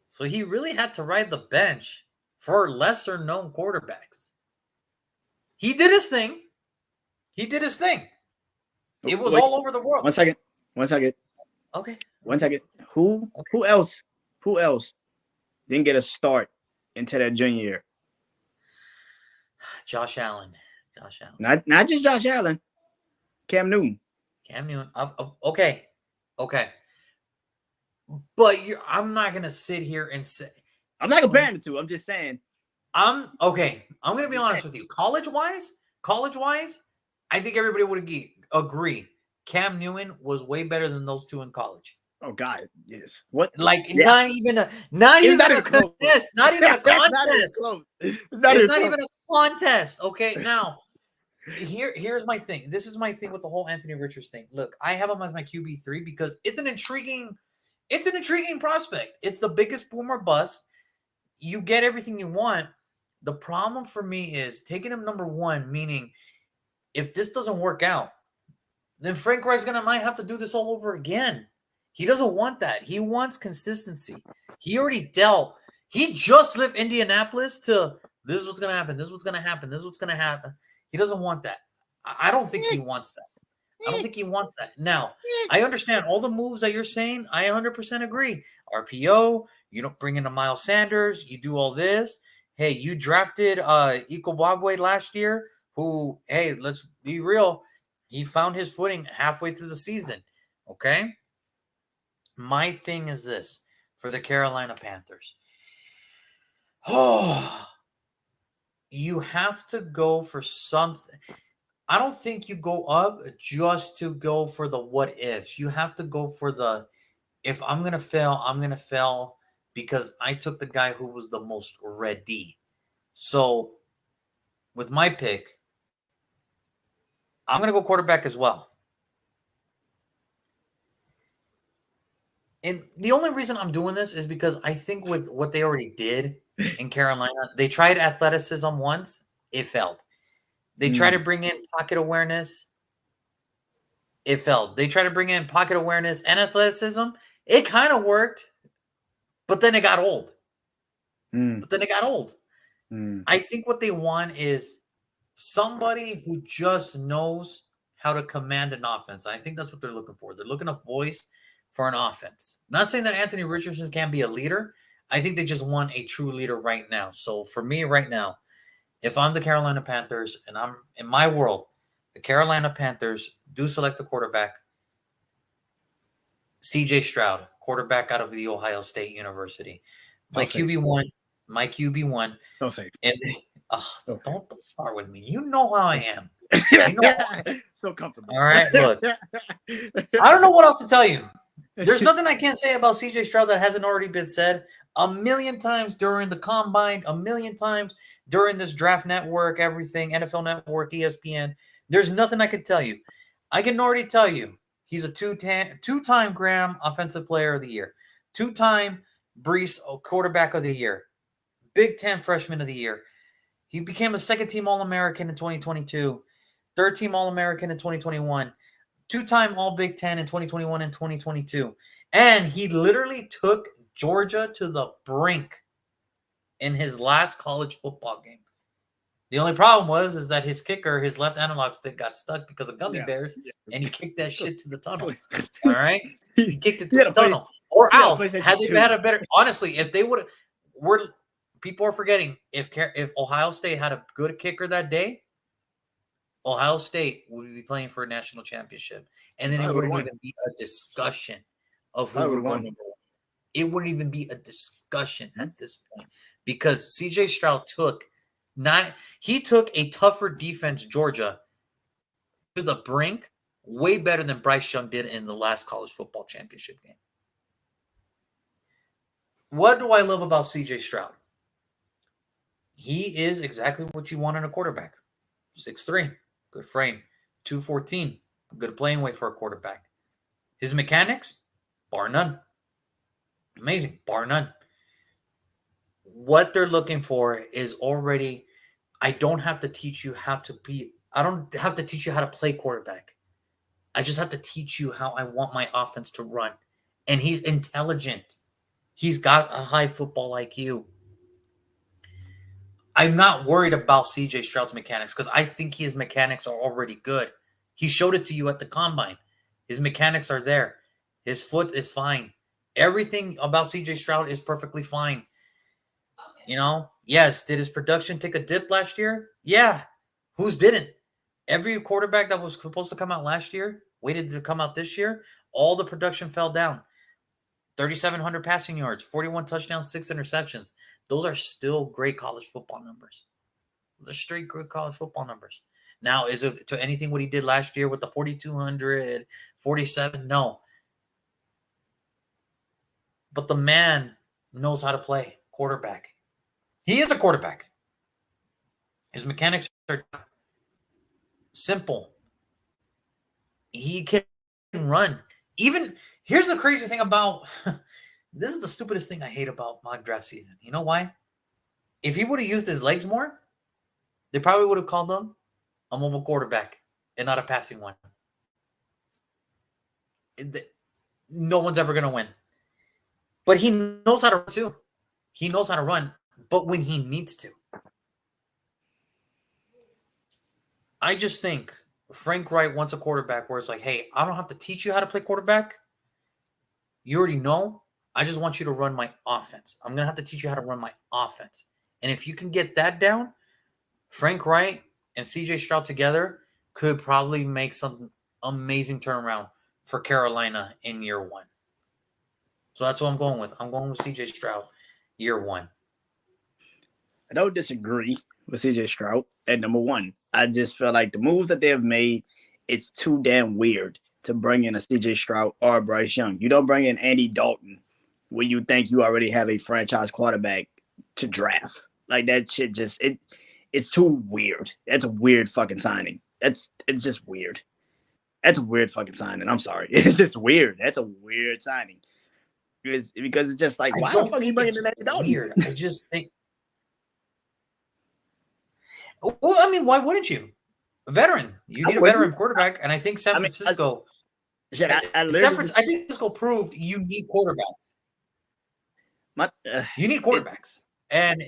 So he really had to ride the bench for lesser known quarterbacks. He did his thing. It was all over the world. 1 second. Okay. 1 second. Who else didn't get a start into that junior year? Josh Allen. Not just Josh Allen. Cam Newton. Okay. But I'm not going to sit here and say. I'm not comparing the two. I'm just saying. I'm going to be honest with you. College-wise, I think everybody would agree. Cam Newton was way better than those two in college. Oh God, yes. What? Not even a contest. Not even a contest. It's not even a contest. Okay, now here's my thing. This is my thing with the whole Anthony Richards thing. Look, I have him as my QB3 because it's an intriguing prospect. It's the biggest boom or bust. You get everything you want. The problem for me is taking him number 1, meaning if this doesn't work out, then Frank Reich's might have to do this all over again. He doesn't want that. He wants consistency. He already dealt. He just left Indianapolis to this is what's going to happen. This is what's going to happen. This is what's going to happen. He doesn't want that. I don't think he wants that. I don't think he wants that. Now, I understand all the moves that you're saying. I 100% agree. RPO, you don't bring in a Miles Sanders. You do all this. Hey, you drafted Ikobabwe last year who, hey, let's be real. He found his footing halfway through the season. Okay? My thing is this for the Carolina Panthers. Oh, you have to go for something. I don't think you go up just to go for the what ifs. You have to go for the if I'm going to fail, I'm going to fail because I took the guy who was the most ready. So with my pick, I'm going to go quarterback as well. And the only reason I'm doing this is because I think with what they already did in Carolina, they tried athleticism once. It failed. They tried to bring in pocket awareness. It failed. They tried to bring in pocket awareness and athleticism. It kind of worked, but then it got old. I think what they want is somebody who just knows how to command an offense. I think that's what they're looking for. They're looking a voice for an offense. Not saying that Anthony Richardson can't be a leader. I think they just want a true leader right now. So for me right now, if I'm the Carolina Panthers and I'm in my world, the Carolina Panthers do select the quarterback, CJ Stroud, quarterback out of the Ohio State University. My So safe. QB1, my QB1. So safe. And So safe. don't start with me. You know how I am. You know, So comfortable. all right, look. I don't know what else to tell you. There's nothing I can't say about CJ Stroud that hasn't already been said a million times during the combine, a million times during this draft network, everything, NFL Network, ESPN. There's nothing I can tell you. I can already tell you he's a two-time Graham Offensive Player of the Year, two-time Brees Quarterback of the Year, Big Ten Freshman of the Year. He became a second-team All-American in 2022, third-team All-American in 2021, two-time All-Big Ten in 2021 and 2022. And he literally took Georgia to the brink in his last college football game. The only problem is that his kicker, his left analog stick, got stuck because of gummy bears, and he kicked that shit to the tunnel. All right, he kicked it to the tunnel. Or else, had they had a better, honestly, if they would, people are forgetting if Ohio State had a good kicker that day, Ohio State would be playing for a national championship, and then it wouldn't even be a discussion of who would go number one. It wouldn't even be a discussion at this point because CJ Stroud took a tougher defense, Georgia, to the brink, way better than Bryce Young did in the last college football championship game. What do I love about CJ Stroud? He is exactly what you want in a quarterback. 6'3", good frame, 214, good playing weight for a quarterback. His mechanics, bar none. Amazing, bar none. What they're looking for is already, I don't have to teach you how to play quarterback. I just have to teach you how I want my offense to run. And he's intelligent. He's got a high football IQ. I'm not worried about CJ Stroud's mechanics because I think his mechanics are already good. He showed it to you at the combine. His mechanics are there. His foot is fine. Everything about CJ Stroud is perfectly fine. You know, yes, did his production take a dip last year? Yeah. Whose didn't? Every quarterback that was supposed to come out last year waited to come out this year. All the production fell down. 3,700 passing yards, 41 touchdowns, 6 interceptions. Those are still great college football numbers. Those are straight good college football numbers. Now, is it to anything what he did last year with the 4,200, 47? No. But the man knows how to play quarterback. He is a quarterback. His mechanics are simple. He can run. Even, here's the crazy thing about, this is the stupidest thing I hate about mock draft season. You know why? If he would have used his legs more, they probably would have called him a mobile quarterback and not a passing one. No one's ever going to win. But he knows how to run too. He knows how to run, but when he needs to. I just think Frank Wright wants a quarterback where it's like, hey, I don't have to teach you how to play quarterback. You already know. I just want you to run my offense. I'm going to have to teach you how to run my offense. And if you can get that down, Frank Wright and CJ Stroud together could probably make some amazing turnaround for Carolina in year one. So that's what I'm going with. I'm going with CJ Stroud year one. I don't disagree with CJ Stroud at number one. I just feel like the moves that they have made, it's too damn weird to bring in a CJ Stroud or Bryce Young. You don't bring in Andy Dalton when you think you already have a franchise quarterback to draft. Like that shit just it's too weird. That's a weird fucking signing. It's just weird. That's a weird fucking signing. I'm sorry. It's just weird. That's a weird signing. Because it's just like, why the fuck are you bringing in Andy Dalton? Weird. I just think. Well, I mean, why wouldn't you? A veteran. You need a veteran quarterback, and I think San Francisco. I think San Francisco proved you need quarterbacks. You need quarterbacks, and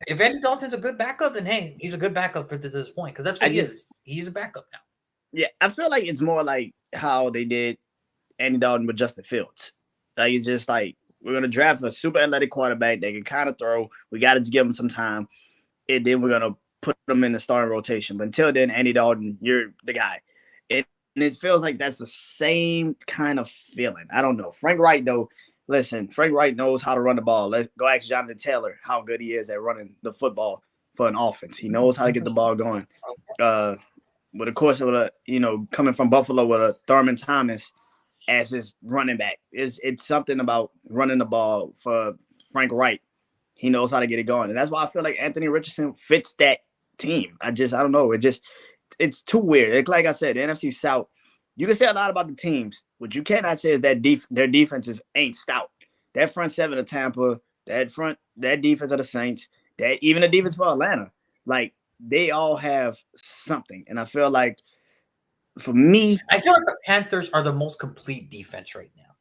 if Andy Dalton's a good backup, then hey, he's a good backup at this point because that's what he is. He's a backup now. Yeah, I feel like it's more like how they did Andy Dalton with Justin Fields. Like it's just like we're gonna draft a super athletic quarterback that can kind of throw. We got to give him some time, and then we're gonna put him in the starting rotation. But until then, Andy Dalton, you're the guy. And it feels like that's the same kind of feeling. I don't know. Frank Wright though. Listen, Frank Wright knows how to run the ball. Let's go ask Jonathan Taylor how good he is at running the football for an offense. He knows how to get the ball going. But of course, with coming from Buffalo with a Thurman Thomas as his running back, it's something about running the ball for Frank Wright. He knows how to get it going, and that's why I feel like Anthony Richardson fits that team. I don't know. It's too weird. Like I said, the NFC South. You can say a lot about the teams. What you cannot say is that their defenses ain't stout. That front seven of Tampa, that defense of the Saints, that even the defense for Atlanta, like they all have something. And I feel like for me, I feel like the Panthers are the most complete defense right now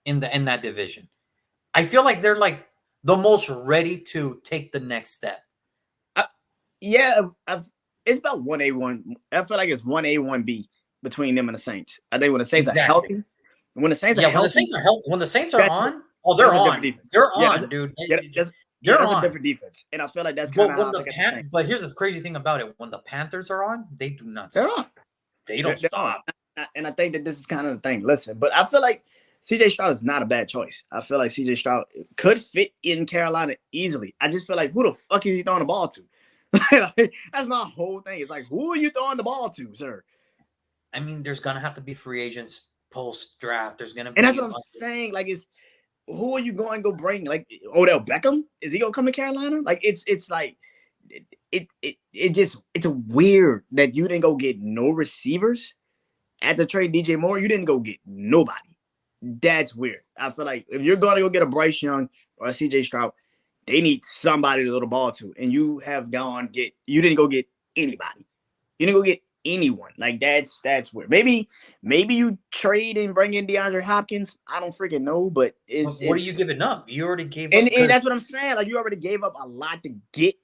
in that division. I feel like they're like the most ready to take the next step. It's about 1A1. I feel like it's 1A, 1B between them and the Saints. I think when the Saints are healthy, when the Saints are healthy, when the Saints are on, they're on. They're on, dude. They're on. A different defense. And I feel like that's kind of how but here's the crazy thing about it. When the Panthers are on, they do not stop. They're on. They don't stop. And I think that this is kind of the thing. Listen, but I feel like CJ Stroud is not a bad choice. I feel like CJ Stroud could fit in Carolina easily. I just feel like who the fuck is he throwing the ball to? That's my whole thing. It's like, who are you throwing the ball to, sir? I mean, there's gonna have to be free agents post-draft. There's gonna be, and that's what I'm saying. Like, who are you going to go bring? Like Odell Beckham? Is he gonna come to Carolina? Like, it's like it's a weird that you didn't go get no receivers at the trade DJ Moore. You didn't go get nobody. That's weird. I feel like if you're gonna go get a Bryce Young or a CJ Stroud, they need somebody to throw the ball to, and you didn't go get anybody. You didn't go get anyone. Like that's weird. Maybe you trade and bring in DeAndre Hopkins. I don't freaking know, but what are you giving up? You already gave up. And that's what I'm saying. Like you already gave up a lot to get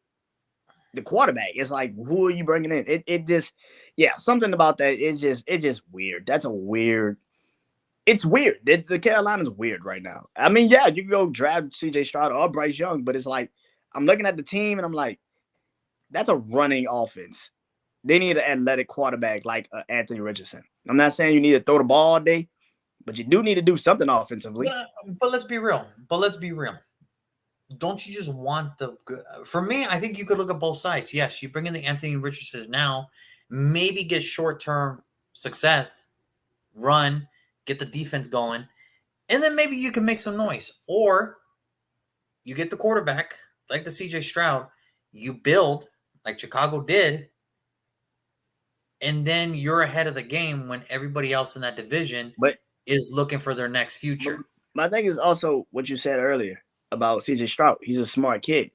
the quarterback. It's like, who are you bringing in? It just, something about that. It's just weird. That's a weird. It's weird. The Carolina's weird right now. I mean, you can go draft CJ Stroud or Bryce Young, but it's like I'm looking at the team and I'm like, that's a running offense. They need an athletic quarterback like Anthony Richardson. I'm not saying you need to throw the ball all day, but you do need to do something offensively. But let's be real. Don't you just want the good? For me, I think you could look at both sides. Yes, you bring in the Anthony Richardsons now, maybe get short-term success, run, get the defense going, and then maybe you can make some noise. Or you get the quarterback, like the CJ Stroud, you build, like Chicago did, and then you're ahead of the game when everybody else in that division is looking for their next future. My thing is also what you said earlier about CJ Stroud. He's a smart kid.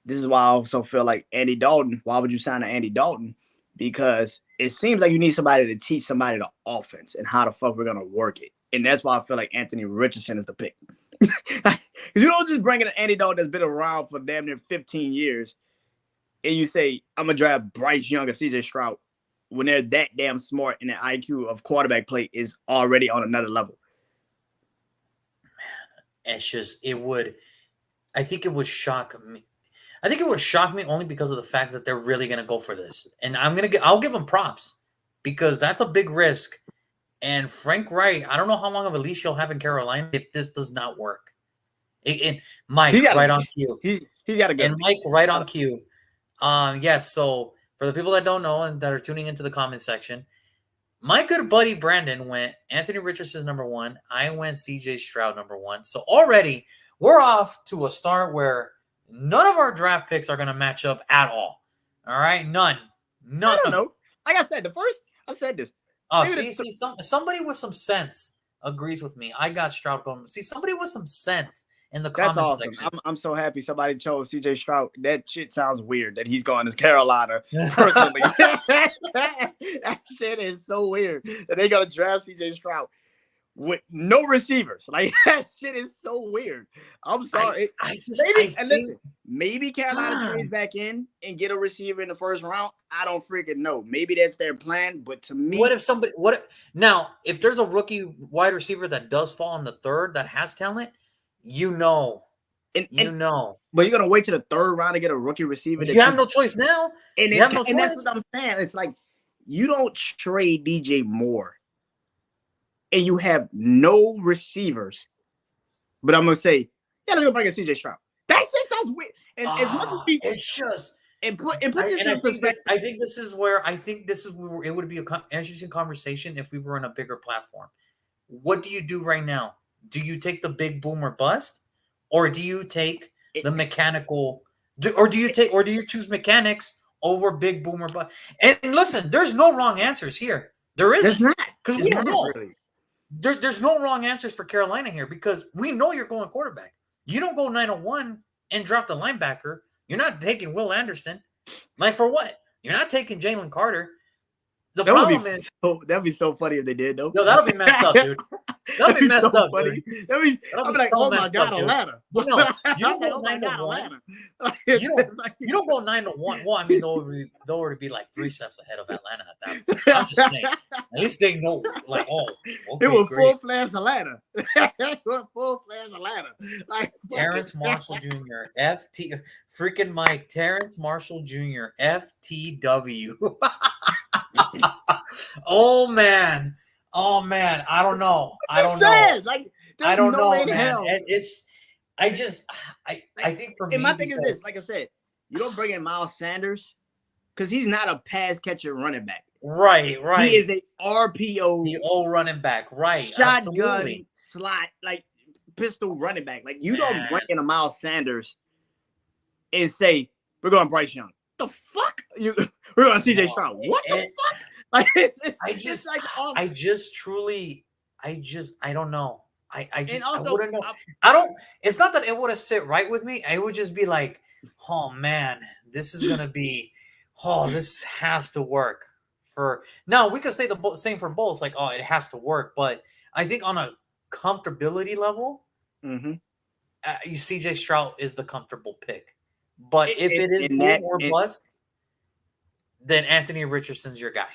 This is why I also feel like Andy Dalton. Why would you sign an Andy Dalton? Because it seems like you need somebody to teach somebody the offense and how the fuck we're gonna work it. And that's why I feel like Anthony Richardson is the pick. Because you don't just bring in an Andy Dalton that's been around for damn near 15 years and you say, I'm gonna draft Bryce Young or CJ Stroud when they're that damn smart and the IQ of quarterback play is already on another level. Man, it's just, I think it would shock me. I think it would shock me only because of the fact that they're really going to go for this. And I'll give them props because that's a big risk. And Frank Wright, I don't know how long of a leash he'll have in Carolina if this does not work. And Mike, right on cue. He's got to go. And Mike, right on cue. Yes, so for the people that don't know and that are tuning into the comment section, my good buddy Brandon went Anthony Richardson number 1. I went CJ Stroud number 1. So already we're off to a start where none of our draft picks are going to match up at all. All right? None. I don't know. Like I said, I said this. Oh, somebody with some sense agrees with me. I got Stroud going. See, somebody with some sense in the comment section. I'm so happy somebody chose CJ Stroud. That shit sounds weird that he's going to Carolina personally. That shit is so weird that they got to draft CJ Stroud. with no receivers. Like that shit is so weird. I'm sorry. Maybe Carolina trades back in and get a receiver in the first round. I don't freaking know. Maybe that's their plan. But to me, if there's a rookie wide receiver that does fall in the third that has talent, but you're gonna wait to the third round to get a rookie receiver. You have no choice now. And that's what I'm saying. It's like you don't trade DJ Moore, and you have no receivers. But I'm gonna say, yeah, let's go bring in CJ Stroud. That shit sounds weird. And as much as it's just put this in perspective. I think this is where it would be an interesting conversation if we were on a bigger platform. What do you do right now? Do you take the big boom or bust, or do you take the mechanical? Or do you choose mechanics over big boom or bust? And listen, there's no wrong answers here. There isn't. There's not, because we don't know. Really. There's no wrong answers for Carolina here because we know you're going quarterback. You don't go 901 and draft a linebacker. You're not taking Will Anderson. Like for what? You're not taking Jalen Carter. The problem is that'd be so funny if they did though. No, that'll be messed up, dude. That'll be messed up, dude. I'll be like, oh my god, Atlanta. No, you don't go 9-1. You don't go 9-1. Well, I mean, they'll already be like 3 steps ahead of Atlanta at that point. I'm just saying. At least they know, like, it was full flash Atlanta. Full flash Atlanta. Like Terrence Marshall Jr. Freaking Mike. Terrence Marshall Jr. FTW. Oh man, I don't know. I don't know. Like, I don't know, man. I think for me, my thing is this. Like I said, you don't bring in Miles Sanders because he's not a pass catcher running back. Right. He is a RPO, the old running back. Right, shotgun slot, like pistol running back. Like you don't bring in a Miles Sanders and say we're going Bryce Young. The fuck? We're going CJ Stroud. What the fuck? Like I don't know. I wouldn't know. I don't. It's not that it wouldn't sit right with me. I would just be like, oh man, this is gonna be. Oh, this has to work. Now we could say the same for both. Like, oh, it has to work. But I think on a comfortability level, CJ Stroud is the comfortable pick. But if it is boom or bust, then Anthony Richardson's your guy.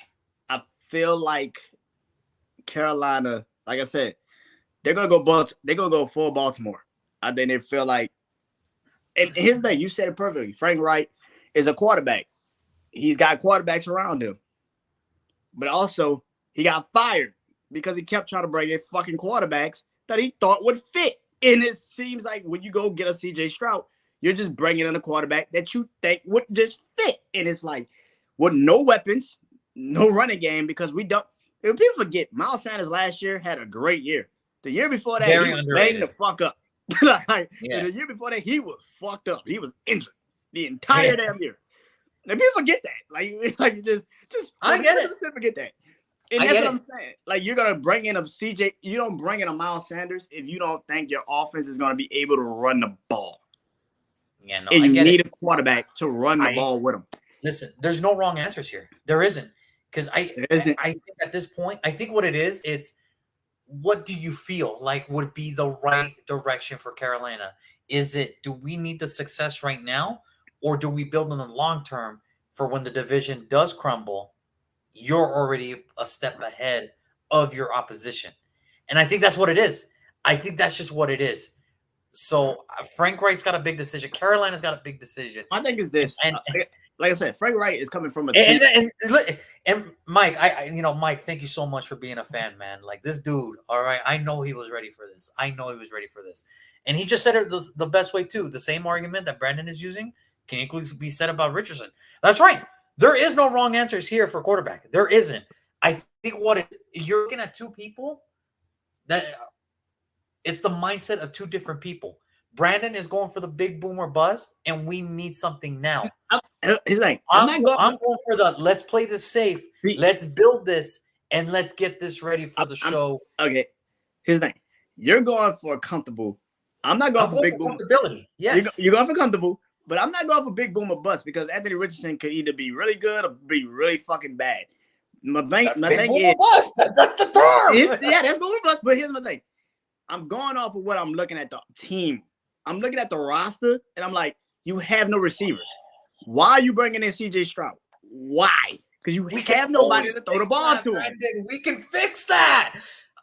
I feel like Carolina, like I said, they're gonna go full Baltimore. I think they feel like, and here's the thing, you said it perfectly. Frank Wright is a quarterback. He's got quarterbacks around him, but also he got fired because he kept trying to bring in fucking quarterbacks that he thought would fit. And it seems like when you go get a CJ Stroud, you're just bringing in a quarterback that you think would just fit. And it's like, with no weapons, no running game, because we don't. If people forget, Miles Sanders last year had a great year. The year before that, he was banged the fuck up. The year before that, he was fucked up. He was injured the entire damn year. Now people forget that. Like just I get it. Forget that. And that's what I'm saying. Like you're gonna bring in a CJ. You don't bring in a Miles Sanders if you don't think your offense is gonna be able to run the ball. Yeah, no, and you need a quarterback to run the ball with him. Listen, there's no wrong answers here. There isn't. Because I think at this point, I think what it is, it's what do you feel like would be the right direction for Carolina? Do we need the success right now? Or do we build in the long term for when the division does crumble, you're already a step ahead of your opposition? And I think that's what it is. I think that's just what it is. So Frank Wright's got a big decision. Carolina's got a big decision. I think it's this. And like I said, Frank Wright is coming from a team. And Mike, Mike, thank you so much for being a fan, man. Like this dude, all right, I know he was ready for this. And he just said it the best way too. The same argument that Brandon is using can equally be said about Richardson. That's right. There is no wrong answers here for quarterback. There isn't. I think you're looking at two people that it's the mindset of two different people. Brandon is going for the big boom or bust, and we need something now. He's like, I'm going for the let's play this safe, let's build this, and let's get this ready for the show. Okay, here's the thing. You're going for comfortable. I'm not going for big boom. Comfortability. Yes. You're going for comfortable, but I'm not going for big boom or bust because Anthony Richardson could either be really good or be really fucking bad. My That's thing big is, boom bust. That's the term. yeah, that's boom bust. But here's my thing. I'm going off of what I'm looking at the team. I'm looking at the roster, and I'm like, you have no receivers. Why are you bringing in CJ Stroud? Why? Because you have nobody to throw the ball to. Brandon. We can fix that.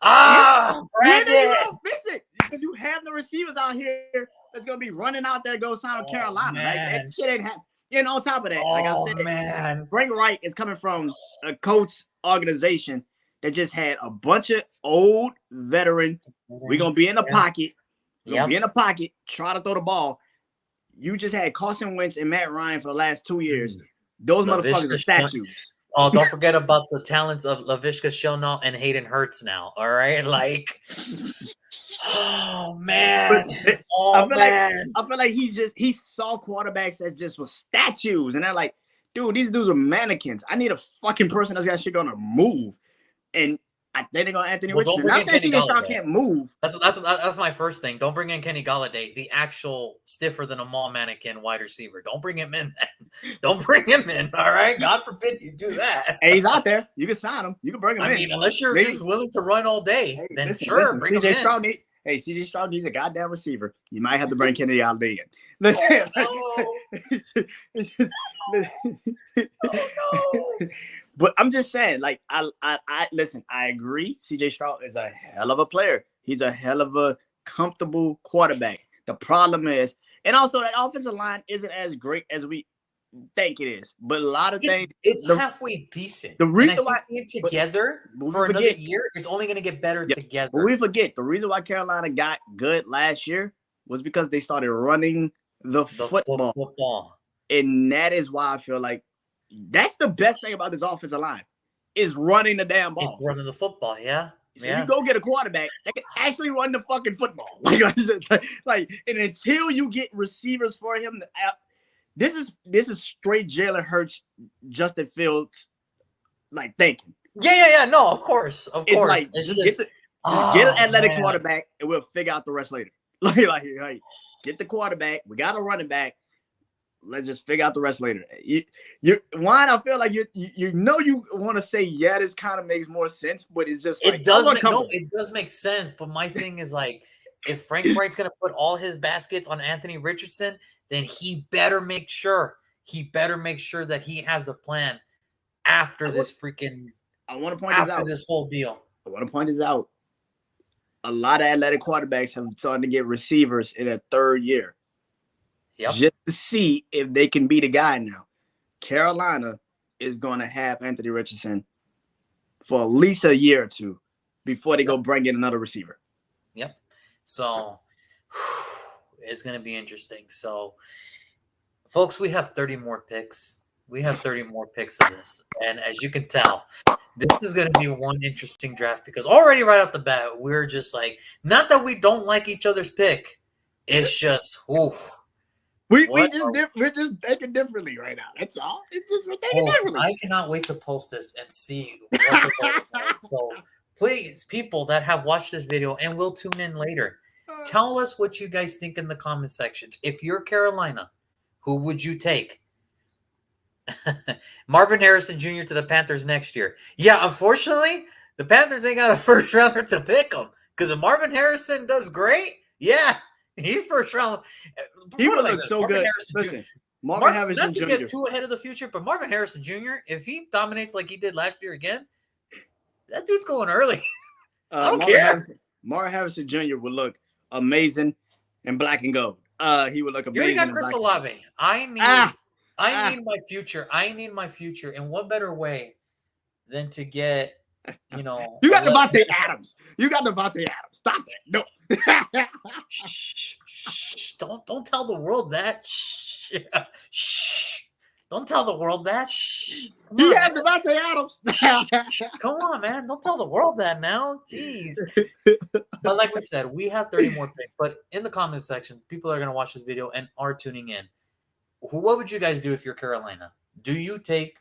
When Brandon. are you gonna fix it? Because you have no receivers out here that's gonna be running out there go sign with Carolina. Like that shit ain't happening. And on top of that, like I said, Frank Wright is coming from a coach organization that just had a bunch of old veteran. We're gonna be in the pocket. We're gonna be in the pocket, try to throw the ball. You just had Carson Wentz and Matt Ryan for the last 2 years. Those motherfuckers are statues. Oh, don't forget about the talents of Laviska Shenault and Hayden Hurst now. All right, like, oh man, I feel like he saw quarterbacks as just was statues, and they're like, dude, these dudes are mannequins. I need a fucking person that's actually gonna move. And I think they're gonna Anthony Richardson. Not saying CJ Stroud can't move. That's my first thing. Don't bring in Kenny Golladay, the actual stiffer than a mall mannequin wide receiver. Don't bring him in. Don't bring him in. All right, God forbid you do that. Hey, he's out there. You can sign him. You can bring him in. I mean, unless you're just willing to run all day, then sure, bring CJ him Stroud in. CJ Stroud needs a goddamn receiver. You might have to bring Kenny Golladay in. Listen, no. But I'm just saying, like, I listen, I agree. CJ Stroud is a hell of a player. He's a hell of a comfortable quarterback. The problem is, and also that offensive line isn't as great as we think it is. But a lot of things, it's halfway decent. The reason why together for another year, it's only going to get better together. But we forget the reason why Carolina got good last year was because they started running the football. And that is why I feel like that's the best thing about this offensive line is running the damn ball. It's running the football, yeah. So you go get a quarterback that can actually run the fucking football. Like, and until you get receivers for him, this is straight Jalen Hurts, Justin Fields, like thinking. Yeah. No, of course. It's like just get an athletic quarterback, and we'll figure out the rest later. Like get the quarterback. We got a running back. Let's just figure out the rest later. Wine, I feel like you want to say, yeah, this kind of makes more sense, but it's just like, it does make sense. But my thing is like, if Frank Wright's going to put all his baskets on Anthony Richardson, then he better make sure that he has a plan after this freaking. I want to point this out. After this whole deal, I want to point this out. A lot of athletic quarterbacks have started to get receivers in their third year. Yep. Just to see if they can be the guy now. Carolina is going to have Anthony Richardson for at least a year or two before they go bring in another receiver. Yep. So it's going to be interesting. So, folks, we have 30 more picks. We have 30 more picks of this. And as you can tell, this is going to be one interesting draft because already right off the bat, we're just like, not that we don't like each other's pick. It's just, we're just thinking differently right now. That's all. It's just we're thinking differently. I cannot wait to post this and see what the So please, people that have watched this video and will tune in later, tell us what you guys think in the comment section. If you're Carolina, who would you take? Marvin Harrison Jr. to the Panthers next year. Yeah, unfortunately, the Panthers ain't got a first rounder to pick him because if Marvin Harrison does great, yeah. He's first round. He would look so good. Listen, Marvin Harrison not to get too ahead of the future, but Marvin Harrison Jr., if he dominates like he did last year again, that dude's going early. I don't care. Marvin Harrison Jr. would look amazing in black and gold. He would look amazing. You already got Chris Olave. I need my future. I need my future. And what better way than to get, you got Devontae Adams. Stop that. No. Shh. Don't tell the world that. Shh. Don't tell the world that. Shh. You have Devontae Adams. Come on, man. Don't tell the world that now. Jeez. But like we said, we have 30 more picks. But in the comment section, people are going to watch this video and are tuning in. What would you guys do if you're Carolina? Do you take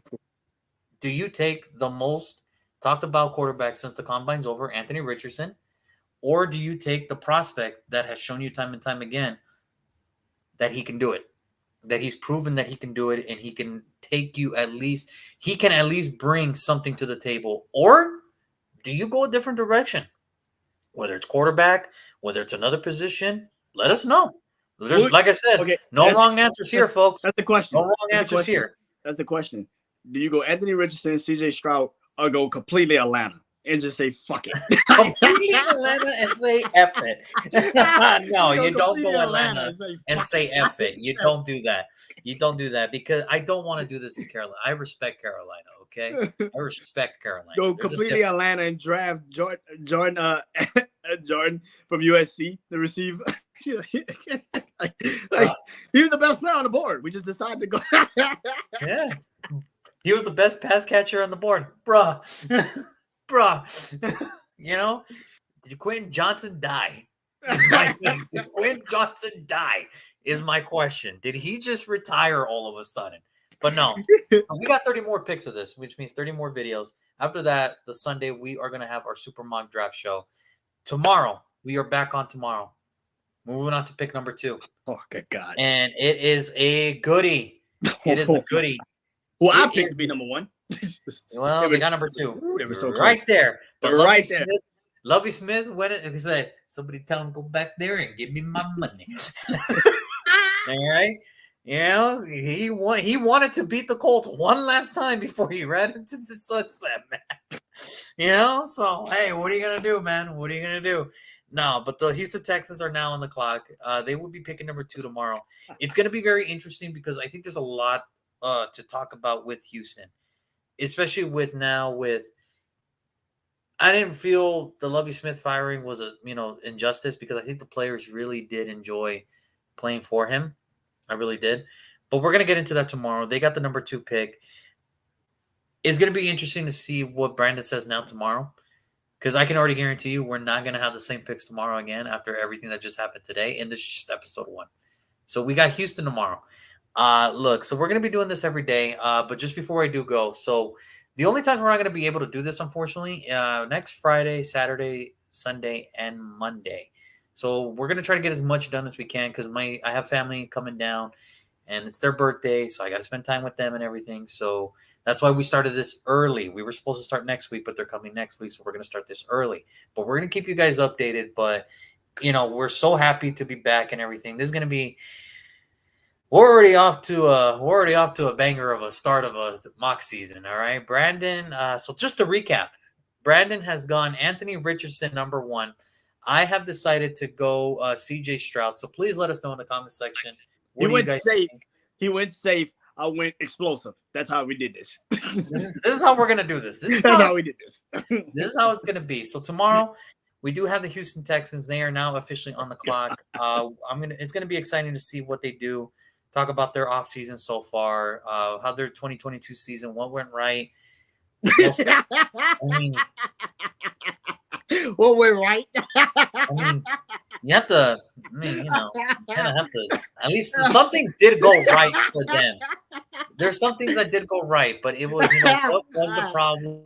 the most talked about quarterback since the combine's over, Anthony Richardson, or do you take the prospect that has shown you time and time again that he can do it? that he's proven that he can do it and he can take you he can at least bring something to the table? Or do you go a different direction? Whether it's quarterback, whether it's another position, let us know. There's, like I said, Okay, no wrong answers here, folks. That's the question. No wrong answers here. That's the question. Do you go Anthony Richardson, CJ Stroud, or go completely Atlanta and just say fuck it? Completely Atlanta and say F it. No, you don't go Atlanta and say F it. You don't do that. You don't do that because I don't want to do this to Carolina. I respect Carolina, okay? I respect Carolina. Go completely Atlanta and draft Jordan from USC to receive. He was the best player on the board. We just decided to go. Yeah. He was the best pass catcher on the board. Bruh. You know, did Quentin Johnson die? Did Quentin Johnson die? Is my question. Did he just retire all of a sudden? But no. So we got 30 more picks of this, which means 30 more videos. After that, the Sunday, we are going to have our Super Mock Draft show. Tomorrow, we are back on tomorrow. Moving on to pick number 2. Oh, good God. And it is a goodie. It is a goodie. Well, I picked to be number 1. Well, they got number 2. They were so right close. there. But right there. Lovie Smith went it. He said, somebody tell him go back there and give me my money. All right. You know, he wanted to beat the Colts one last time before he ran into the sunset, man. You know, so hey, what are you gonna do, man? What are you gonna do? No, but the Houston Texans are now on the clock. They will be picking number 2 tomorrow. It's gonna be very interesting because I think there's a lot to talk about with Houston, especially with I didn't feel the Lovie Smith firing was a injustice because I think the players really did enjoy playing for him. I really did. But we're going to get into that tomorrow. They got the number 2 pick. It's going to be interesting to see what Brandon says now tomorrow because I can already guarantee you we're not going to have the same picks tomorrow again after everything that just happened today. And this is just episode 1. So we got Houston tomorrow. Look, so we're going to be doing this every day. But just before I do go, so the only time we're not going to be able to do this, unfortunately, next Friday, Saturday, Sunday, and Monday. So we're going to try to get as much done as we can because I have family coming down and it's their birthday. So I got to spend time with them and everything. So that's why we started this early. We were supposed to start next week, but they're coming next week. So we're going to start this early, but we're going to keep you guys updated. But, we're so happy to be back and everything. This is going to be, we're already off to a banger of a start of a mock season. All right, Brandon. So just to recap, Brandon has gone Anthony Richardson number 1. I have decided to go CJ Stroud. So please let us know in the comment section. He went safe. He went safe. I went explosive. That's how we did this. This is how we're gonna do this. This is how we did this. This is how it's gonna be. So tomorrow we do have the Houston Texans. They are now officially on the clock. It's gonna be exciting to see what they do. Talk about their offseason so far. How their 2022 season. What went right. What went right? You have to, you kind of have to, at least some things did go right for them. There's some things that did go right, but it was, what was the problem?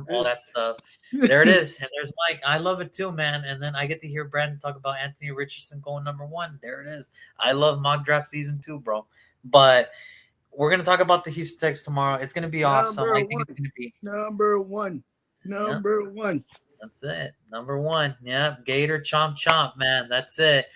All that stuff. There it is. And there's Mike. I love it too, man. And then I get to hear Brandon talk about Anthony Richardson going number 1. There it is. I love mock draft season 2, bro. But we're going to talk about the Houston Texans tomorrow. It's going to be awesome. I think it's going to be number 1. Number 1. That's it. Number 1. Yeah. Gator chomp chomp, man. That's it.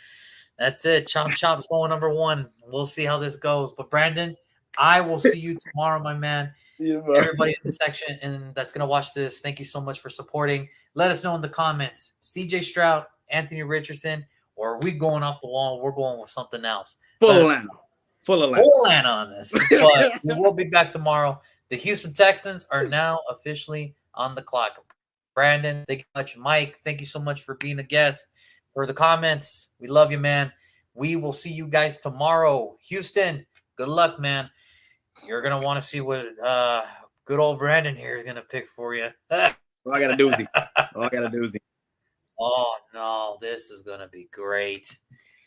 That's it. Chomp chomp's going number 1. We'll see how this goes. But Brandon, I will see you tomorrow, my man. Yeah, everybody in the section and that's gonna watch this, thank you so much for supporting. Let us know in the comments. CJ Stroud, Anthony Richardson, or are we going off the wall? We're going with something else. Full Atlanta on this. But we will be back tomorrow. The Houston Texans are now officially on the clock. Brandon, thank you much. Mike, thank you so much for being a guest. For the comments, we love you, man. We will see you guys tomorrow. Houston, good luck, man. You're going to want to see what good old Brandon here is going to pick for you. I got a doozy. Oh, no, this is going to be great.